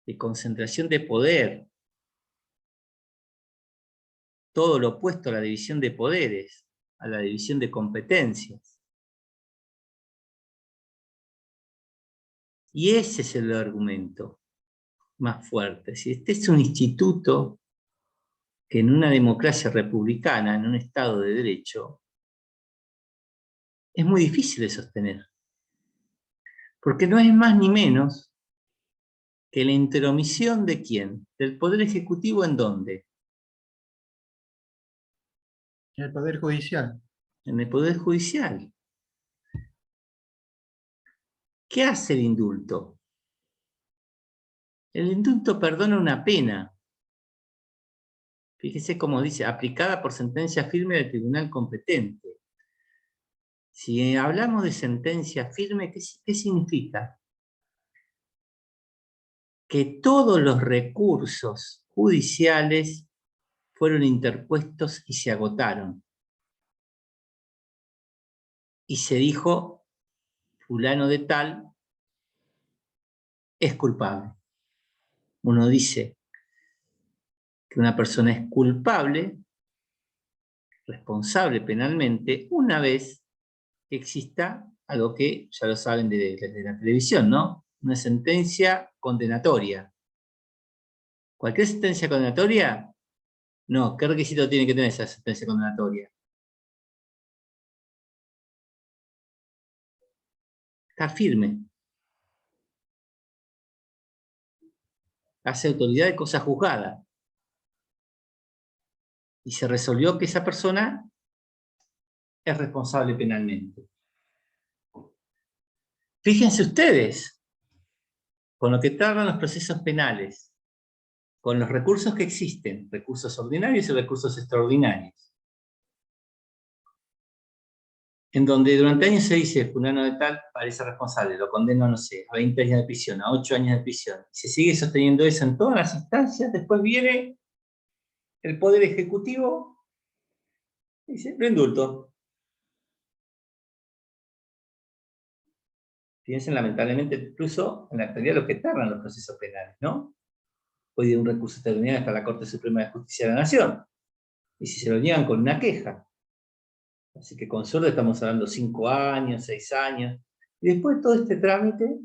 S1: de concentración de poder, todo lo opuesto a la división de poderes, a la división de competencias. Y ese es el argumento más fuerte. Si este es un instituto que en una democracia republicana, en un Estado de Derecho, es muy difícil de sostener. Porque no es más ni menos que la intromisión de ¿quién? Del Poder Ejecutivo, ¿en dónde?
S2: El Poder Judicial.
S1: En el Poder Judicial. ¿Qué hace el indulto? El indulto perdona una pena. Fíjese cómo dice, aplicada por sentencia firme del tribunal competente. Si hablamos de sentencia firme, ¿qué significa? Que todos los recursos judiciales fueron interpuestos y se agotaron. Y se dijo, fulano de tal es culpable. Uno dice que una persona es culpable, responsable penalmente, una vez que exista algo que ya lo saben desde la televisión, ¿no? Una sentencia condenatoria. Cualquier sentencia condenatoria, no, ¿qué requisito tiene que tener esa sentencia condenatoria? Está firme. Hace autoridad de cosa juzgada. Y se resolvió que esa persona es responsable penalmente. Fíjense ustedes, con lo que tardan los procesos penales, con los recursos que existen, recursos ordinarios y recursos extraordinarios, en donde durante años se dice, fulano de tal parece responsable, lo condeno, no sé, a 20 años de prisión, a 8 años de prisión, y se sigue sosteniendo eso en todas las instancias, después viene el Poder Ejecutivo y dice, lo indulto. Piensen lamentablemente incluso en la actualidad lo que tardan los procesos penales, ¿no? Hoy de un recurso extraordinario hasta la Corte Suprema de Justicia de la Nación. Y si se lo niegan con una queja. Así que con suerte estamos hablando 5 años, 6 años. Y después de todo este trámite,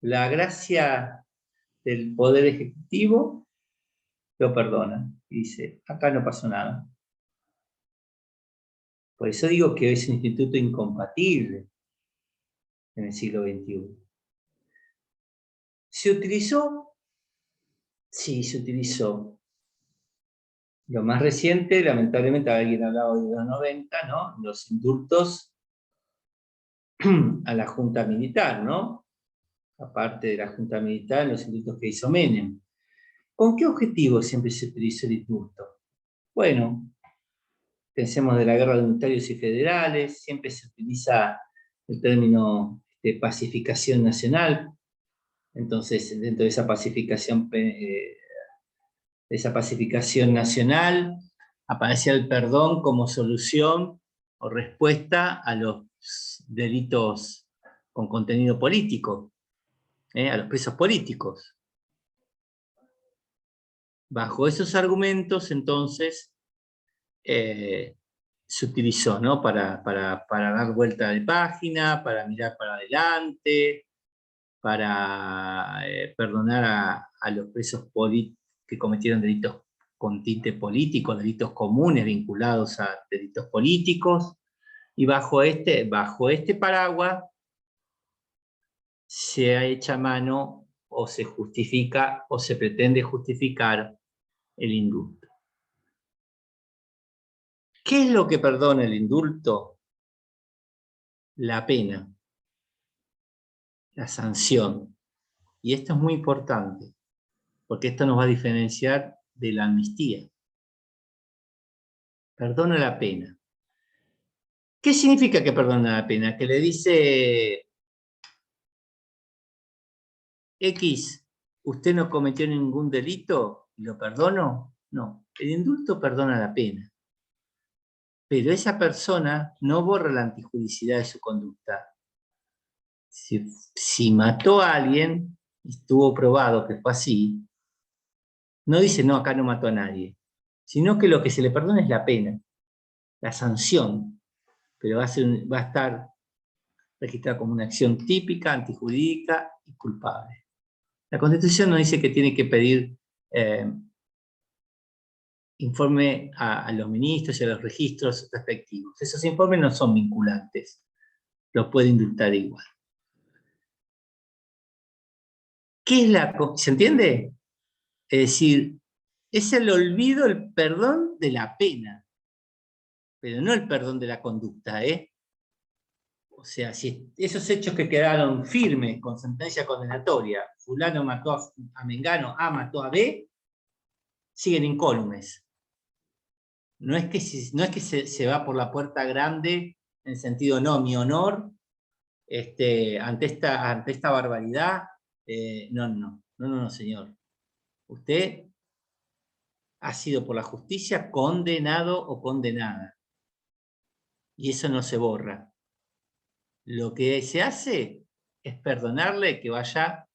S1: la gracia del Poder Ejecutivo lo perdona. Y dice, acá no pasó nada. Por eso digo que es un instituto incompatible en el siglo XXI. ¿Se utilizó? Sí, se utilizó. Lo más reciente, lamentablemente, alguien hablaba hoy de los 90, ¿no? Los indultos a la Junta Militar, ¿no? Aparte de la Junta Militar, los indultos que hizo Menem. ¿Con qué objetivo siempre se utilizó el indulto? Bueno, pensemos de la guerra de unitarios y federales, siempre se utiliza el término pacificación nacional. Entonces, dentro de esa pacificación nacional, aparecía el perdón como solución o respuesta a los delitos con contenido político, a los presos políticos. Bajo esos argumentos, entonces, se utilizó, ¿no? Para dar vuelta de página, para mirar para adelante, para perdonar a los presos que cometieron delitos con tinte político, delitos comunes vinculados a delitos políticos, y bajo este paraguas se echa mano o se justifica o se pretende justificar el indulto. ¿Qué es lo que perdona el indulto? La pena, la sanción. Y esto es muy importante, porque esto nos va a diferenciar de la amnistía. Perdona la pena. ¿Qué significa que perdona la pena? Que le dice X, ¿usted no cometió ningún delito y lo perdono? No, el indulto perdona la pena. Pero esa persona no borra la antijuricidad de su conducta. Si mató a alguien, y estuvo probado que fue así, no dice, no, acá no mató a nadie, sino que lo que se le perdona es la pena, la sanción, pero va a estar registrada como una acción típica, antijurídica y culpable. La Constitución nos dice que tiene que pedir informe a los ministros y a los registros respectivos. Esos informes no son vinculantes, los puede indultar igual. ¿Qué es ¿se entiende? Es decir, es el olvido, el perdón de la pena, pero no el perdón de la conducta, ¿eh? O sea, si esos hechos que quedaron firmes con sentencia condenatoria, fulano mató a Mengano, A mató a B, siguen incólumes. No es que se va por la puerta grande, en el sentido, no, mi honor, ante esta barbaridad, no, señor. Usted ha sido por la justicia condenado o condenada. Y eso no se borra. Lo que se hace es perdonarle que vaya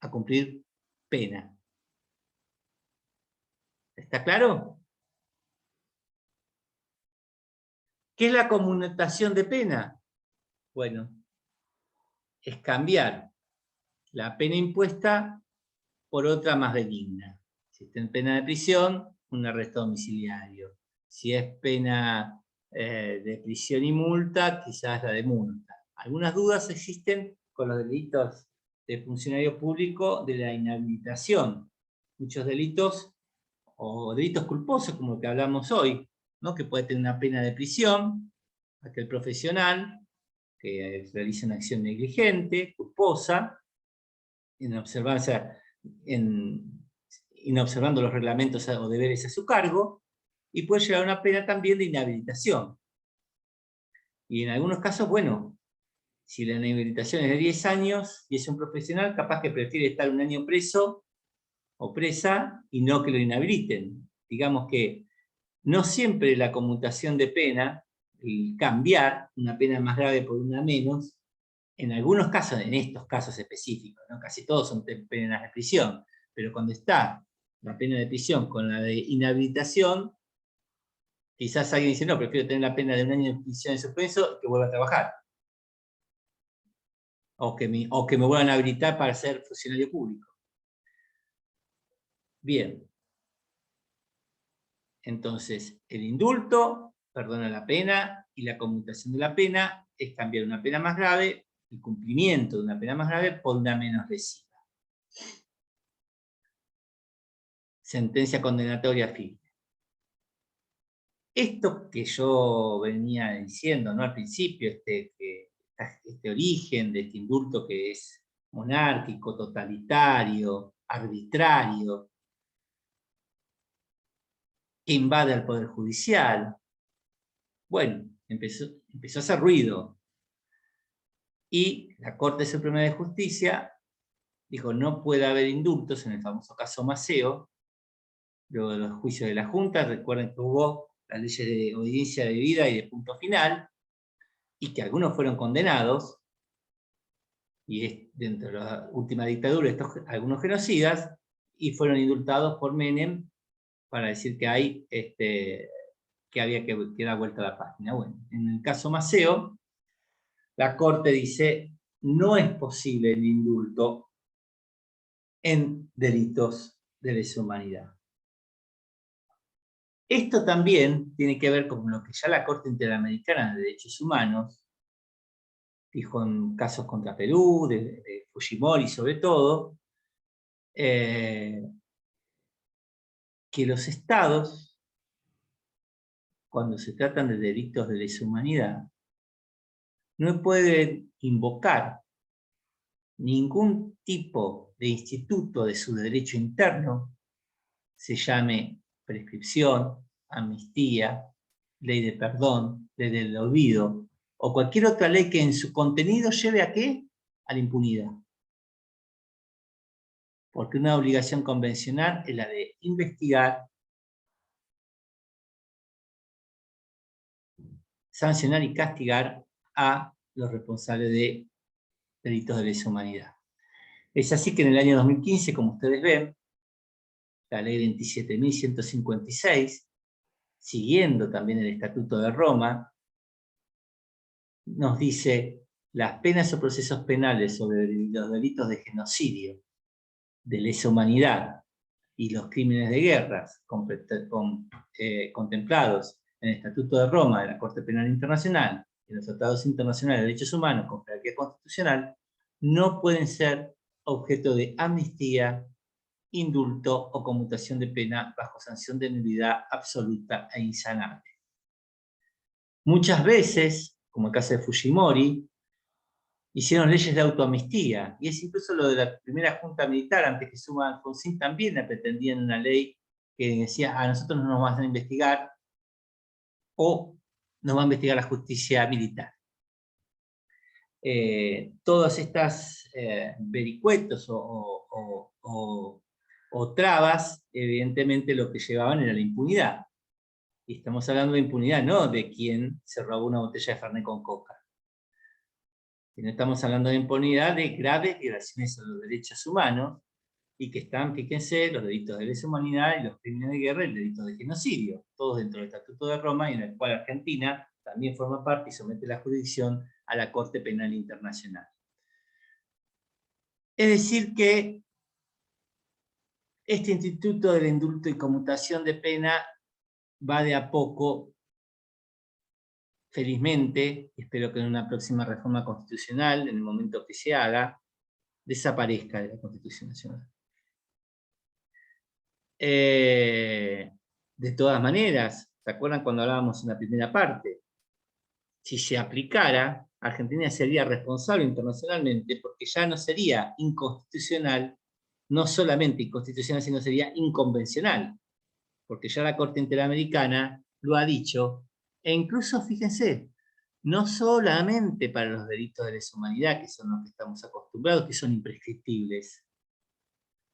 S1: a cumplir pena. ¿Está claro? ¿Qué es la conmutación de pena? Bueno, es cambiar la pena impuesta por otra más benigna. Si está en pena de prisión, un arresto domiciliario. Si es pena de prisión y multa, quizás la de multa. Algunas dudas existen con los delitos de funcionario público de la inhabilitación. Muchos delitos o delitos culposos, como el que hablamos hoy, ¿no? Que puede tener una pena de prisión, aquel profesional que realiza una acción negligente, culposa, inobservando los reglamentos o deberes a su cargo, y puede llegar a una pena también de inhabilitación. Y en algunos casos, bueno, si la inhabilitación es de 10 años y es un profesional, capaz que prefiere estar un año preso o presa y no que lo inhabiliten. Digamos que no siempre la conmutación de pena, el cambiar una pena más grave por una menos, en algunos casos, en estos casos específicos, ¿no? Casi todos son penas de prisión, pero cuando está la pena de prisión con la de inhabilitación, quizás alguien dice, no, prefiero tener la pena de un año de prisión en suspenso que vuelva a trabajar. O que me vuelvan a habilitar para ser funcionario público. Bien. Entonces, el indulto perdona la pena y la conmutación de la pena es cambiar una pena más grave, el cumplimiento de una pena más grave por una menos lesiva. Sentencia condenatoria firme. Esto que yo venía diciendo, ¿no? Al principio, este origen de este indulto que es monárquico, totalitario, arbitrario, que invade al Poder Judicial. Bueno, empezó a hacer ruido. Y la Corte Suprema de Justicia dijo, no puede haber indultos en el famoso caso Maceo, luego de los juicios de la Junta. Recuerden que hubo las leyes de audiencia debida y de punto final, y que algunos fueron condenados, y dentro de la última dictadura, algunos genocidas, y fueron indultados por Menem para decir que hay que había que dar vuelta a la página. Bueno, en el caso Maceo, la Corte dice, no es posible el indulto en delitos de lesa humanidad. Esto también tiene que ver con lo que ya la Corte Interamericana de Derechos Humanos dijo en casos contra Perú, de Fujimori sobre todo, que los estados, cuando se tratan de delitos de lesa humanidad, no pueden invocar ningún tipo de instituto de su derecho interno, se llame prescripción, amnistía, ley de perdón, ley del olvido, o cualquier otra ley que en su contenido lleve ¿a qué? A la impunidad. Porque una obligación convencional es la de investigar, sancionar y castigar a los responsables de delitos de lesa humanidad. Es así que en el año 2015, como ustedes ven, la ley 27.156, siguiendo también el Estatuto de Roma, nos dice las penas o procesos penales sobre los delitos de genocidio, de lesa humanidad y los crímenes de guerra contemplados en el Estatuto de Roma de la Corte Penal Internacional y en los tratados internacionales de derechos humanos con jerarquía constitucional, no pueden ser objeto de amnistía, indulto o conmutación de pena bajo sanción de nulidad absoluta e insanable. Muchas veces, como el caso de Fujimori, hicieron leyes de autoamnistía, y es incluso lo de la primera junta militar, antes que suba Alfonsín, también la pretendían una ley que decía, a nosotros no nos van a investigar, o nos va a investigar la justicia militar. Todas estas vericuetos o trabas, evidentemente lo que llevaban era la impunidad. Y estamos hablando de impunidad, no de quien se robó una botella de Fernet con coca. Sino estamos hablando de impunidad de graves violaciones a los derechos humanos, y que están, fíjense, los delitos de lesa humanidad y los crímenes de guerra y el delito de genocidio, todos dentro del Estatuto de Roma, y en el cual Argentina también forma parte y somete la jurisdicción a la Corte Penal Internacional. Es decir que este instituto del indulto y conmutación de pena va de a poco, felizmente, espero que en una próxima reforma constitucional, en el momento que se haga, desaparezca de la Constitución Nacional. De todas maneras, ¿se acuerdan cuando hablábamos en la primera parte? Si se aplicara, Argentina sería responsable internacionalmente porque ya no sería inconstitucional, no solamente inconstitucional, sino sería inconvencional, porque ya la Corte Interamericana lo ha dicho, e incluso, fíjense, no solamente para los delitos de lesa humanidad, que son los que estamos acostumbrados, que son imprescriptibles,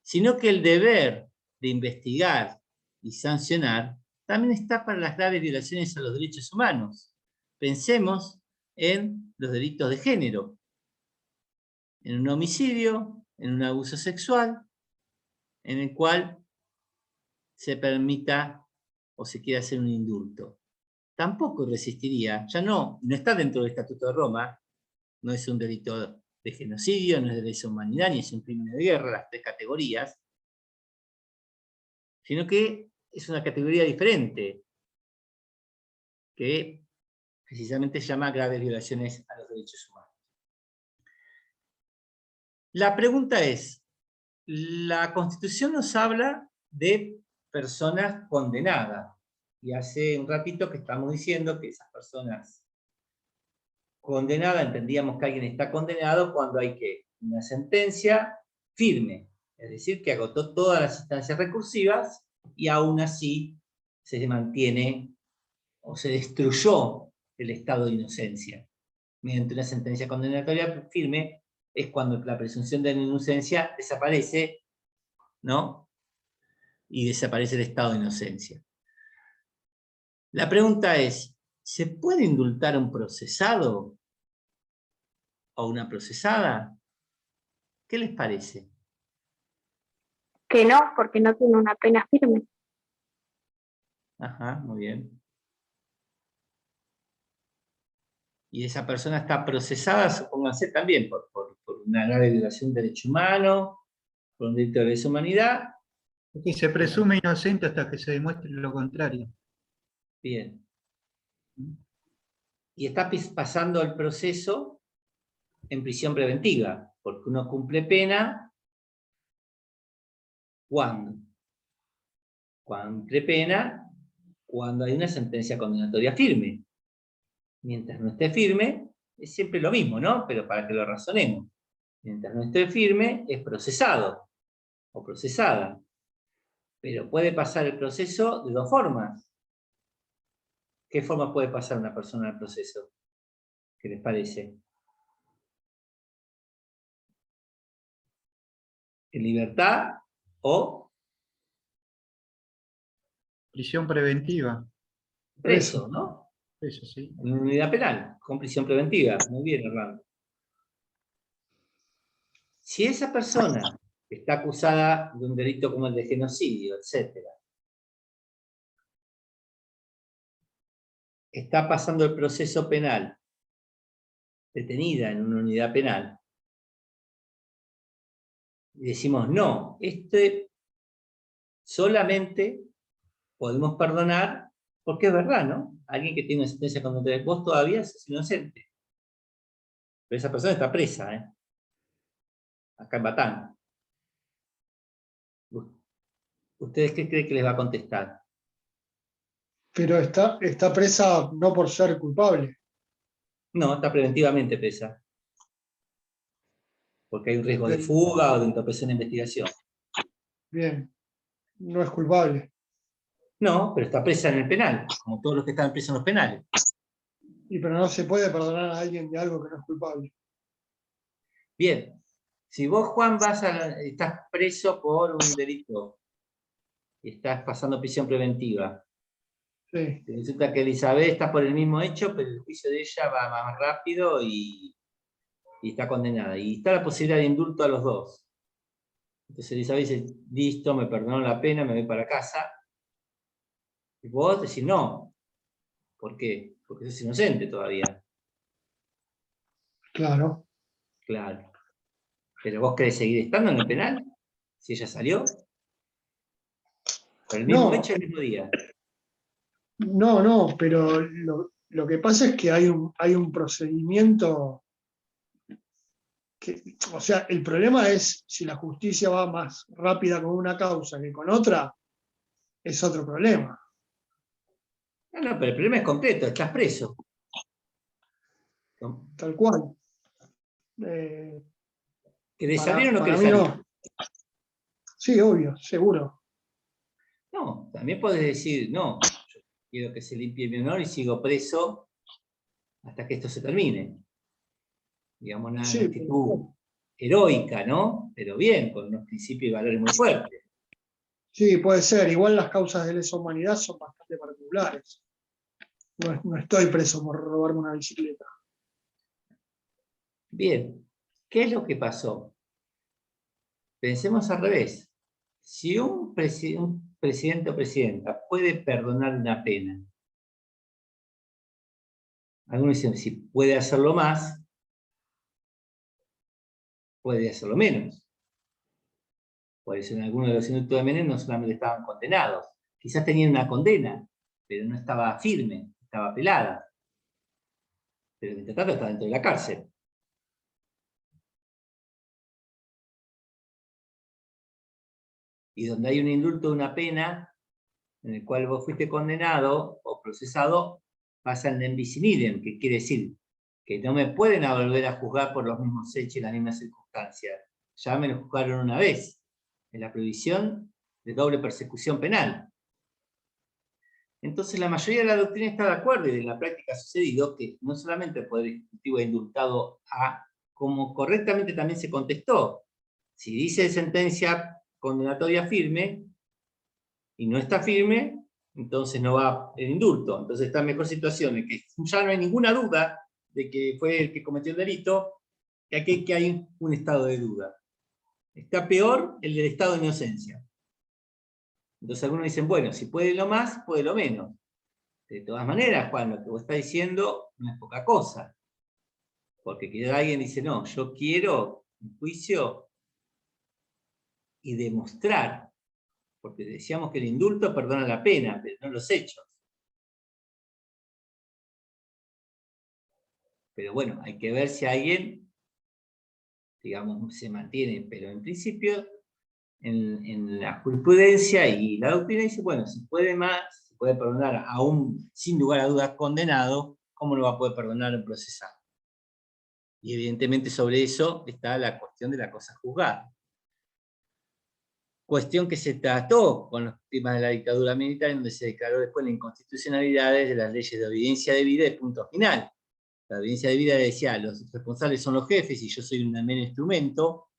S1: sino que el deber de investigar y sancionar también está para las graves violaciones a los derechos humanos. Pensemos en los delitos de género, en un homicidio, en un abuso sexual, en el cual se permita o se quiera hacer un indulto. Tampoco resistiría, ya no está dentro del Estatuto de Roma, no es un delito de genocidio, no es de lesa humanidad, ni es un crimen de guerra, las tres categorías, sino que es una categoría diferente, que precisamente se llama graves violaciones a los derechos humanos. La pregunta es, la Constitución nos habla de personas condenadas, y hace un ratito que estamos diciendo que esas personas condenadas, entendíamos que alguien está condenado cuando hay que una sentencia firme, es decir, que agotó todas las instancias recursivas y aún así se mantiene o se destruyó el estado de inocencia. Mediante una sentencia condenatoria firme es cuando la presunción de inocencia desaparece, ¿no? Y desaparece el estado de inocencia. La pregunta es, ¿se puede indultar a un procesado o una procesada? ¿Qué les parece?
S7: Que no, porque no tiene una pena firme.
S1: Ajá, muy bien. Y esa persona está procesada, supónganse, también por una grave violación de derecho humano, por un delito de lesa humanidad.
S2: Y se presume inocente hasta que se demuestre lo contrario.
S1: Bien. Y está pasando el proceso en prisión preventiva, porque uno cumple pena, ¿cuándo? Cumple pena cuando hay una sentencia condenatoria firme. Mientras no esté firme, es siempre lo mismo, ¿no? Pero para que lo razonemos. Mientras no esté firme, es procesado o procesada. Pero puede pasar el proceso de dos formas. ¿Qué forma puede pasar una persona al proceso? ¿Qué les parece? ¿En libertad o
S2: Prisión preventiva.
S1: preso, ¿no?
S2: Eso sí.
S1: En una unidad penal, con prisión preventiva. Muy bien, Orlando. Si esa persona está acusada de un delito como el de genocidio, etc., está pasando el proceso penal, detenida en una unidad penal, y decimos, no, solamente podemos perdonar, porque es verdad, ¿no? Alguien que tiene una sentencia condenatoria, vos todavía sos inocente. Pero esa persona está presa, ¿eh? Acá en Batán. ¿Ustedes qué creen que les va a contestar?
S4: Pero está presa no por ser culpable.
S1: No, está preventivamente presa. Porque hay un riesgo de fuga o de entorpecer la investigación.
S4: Bien, no es culpable.
S1: No, pero está presa en el penal, como todos los que están presos en los penales.
S4: Pero no se puede perdonar a alguien de algo que no es culpable.
S1: Bien, si vos, Juan, estás preso por un delito y estás pasando prisión preventiva,
S4: Sí,
S1: resulta que Elizabeth está por el mismo hecho, pero el juicio de ella va más rápido y está condenada. Y está la posibilidad de indulto a los dos. Entonces Elizabeth dice, listo, me perdonaron la pena, me voy para casa. Y vos decís, no. ¿Por qué? Porque sos inocente todavía.
S4: claro.
S1: Claro. ¿Pero vos querés seguir estando en el penal? Si ella salió. Por el mismo
S4: No,
S1: hecho, el mismo día.
S4: no, pero lo que pasa es que hay un procedimiento que, o sea, el problema es si la justicia va más rápida con una causa que con otra, es otro problema.
S1: No, pero el problema es completo, estás preso. ¿No?
S4: Tal cual. Eh,
S1: ¿Querés salir o no
S4: para
S1: querés
S4: mí
S1: salir?
S4: no. Sí, obvio, seguro.
S1: No, también podés decir, no, yo quiero que se limpie mi honor y sigo preso hasta que esto se termine. Digamos, una
S4: Sí,
S1: actitud heroica, ¿no? Pero bien, con unos principios y valores muy fuertes.
S4: sí, puede ser. Igual las causas de lesa humanidad son bastante particulares. No estoy preso por robarme una bicicleta.
S1: Bien, ¿qué es lo que pasó? Pensemos al revés. Si un presidente o presidenta puede perdonar una pena, algunos dicen, si puede hacerlo más, puede hacerlo menos. Por eso en algunos de los indultos de Menem no solamente estaban condenados, quizás tenían una condena, pero no estaba firme, estaba apelada. Pero mientras tanto está dentro de la cárcel. Y donde hay un indulto de una pena, en el cual vos fuiste condenado o procesado, pasa el nem bis in idem, que quiere decir que no me pueden volver a juzgar por los mismos hechos y las mismas circunstancias. Ya me lo juzgaron una vez, en la prohibición de doble persecución penal. Entonces la mayoría de la doctrina está de acuerdo y en la práctica ha sucedido que no solamente el Poder Ejecutivo ha indultado como correctamente también se contestó. Si dice sentencia condenatoria firme y no está firme, entonces no va el indulto. Entonces está en mejor situación en que ya no hay ninguna duda de que fue el que cometió el delito, que aquí que hay un estado de duda. está peor el del estado de inocencia. Entonces algunos dicen, bueno, si puede lo más, puede lo menos. De todas maneras, Juan, lo que vos estás diciendo no es poca cosa. Porque queda alguien dice, no, yo quiero un juicio y demostrar. Porque decíamos que el indulto perdona la pena, pero no los hechos. Pero bueno, hay que ver si alguien, digamos, se mantiene. Pero en principio, en la jurisprudencia y la doctrina dice, bueno, si puede más, se puede perdonar a un, sin lugar a dudas, condenado, ¿cómo no va a poder perdonar a un procesado? Y evidentemente sobre eso está la cuestión de la cosa juzgada. Cuestión que se trató con los temas de la dictadura militar, en donde se declaró después la inconstitucionalidad de las leyes de obediencia debida y punto final. La obediencia debida decía, los responsables son los jefes y yo soy un mero instrumento,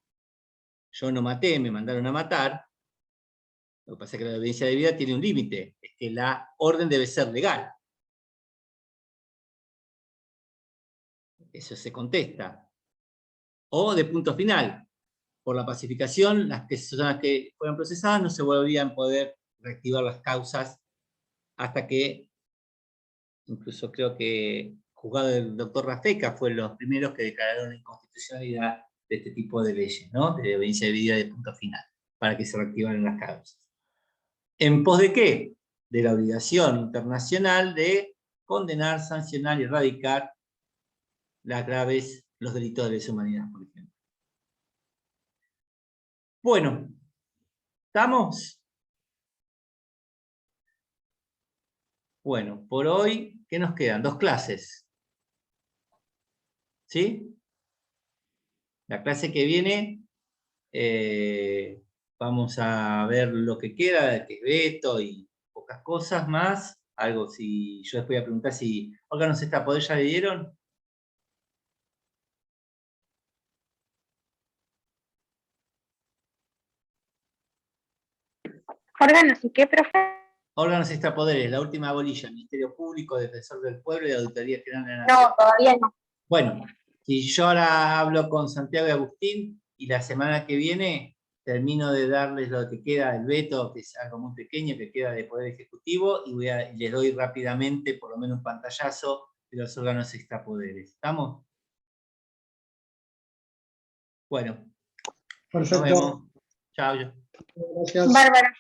S1: yo no maté, me mandaron a matar. Lo que pasa es que la obediencia debida tiene un límite, es que la orden debe ser legal. Eso se contesta. O de punto final, por la pacificación, las personas que fueron procesadas no se volvían a poder reactivar las causas hasta que, incluso creo que juzgado del doctor Rafeca fue los primeros que declararon la inconstitucionalidad de este tipo de leyes, ¿no? De obediencia debida de punto final, para que se reactivaran las causas. ¿En pos de qué? De la obligación internacional de condenar, sancionar y erradicar los delitos de lesa humanidad, por ejemplo. Bueno, ¿estamos? Bueno, por hoy, ¿qué nos quedan? 2 clases. ¿Sí? La clase que viene, vamos a ver lo que queda, que es veto y pocas cosas más. Algo, si yo después voy a preguntar si órganos extrapoder ya le dieron.
S7: ¿Órganos y qué, profe?
S1: Órganos extrapoderes, la última bolilla, Ministerio Público, Defensor del Pueblo y Auditoría General de la Nación.
S7: No, todavía no.
S1: Bueno, si yo ahora hablo con Santiago y Agustín y la semana que viene termino de darles lo que queda del veto, que es algo muy pequeño, que queda de Poder Ejecutivo, y les doy rápidamente, por lo menos un pantallazo, de los órganos extrapoderes. ¿Estamos? Bueno, nos
S4: Perfecto.
S1: vemos. Chao.
S4: Gracias.
S7: Bárbara.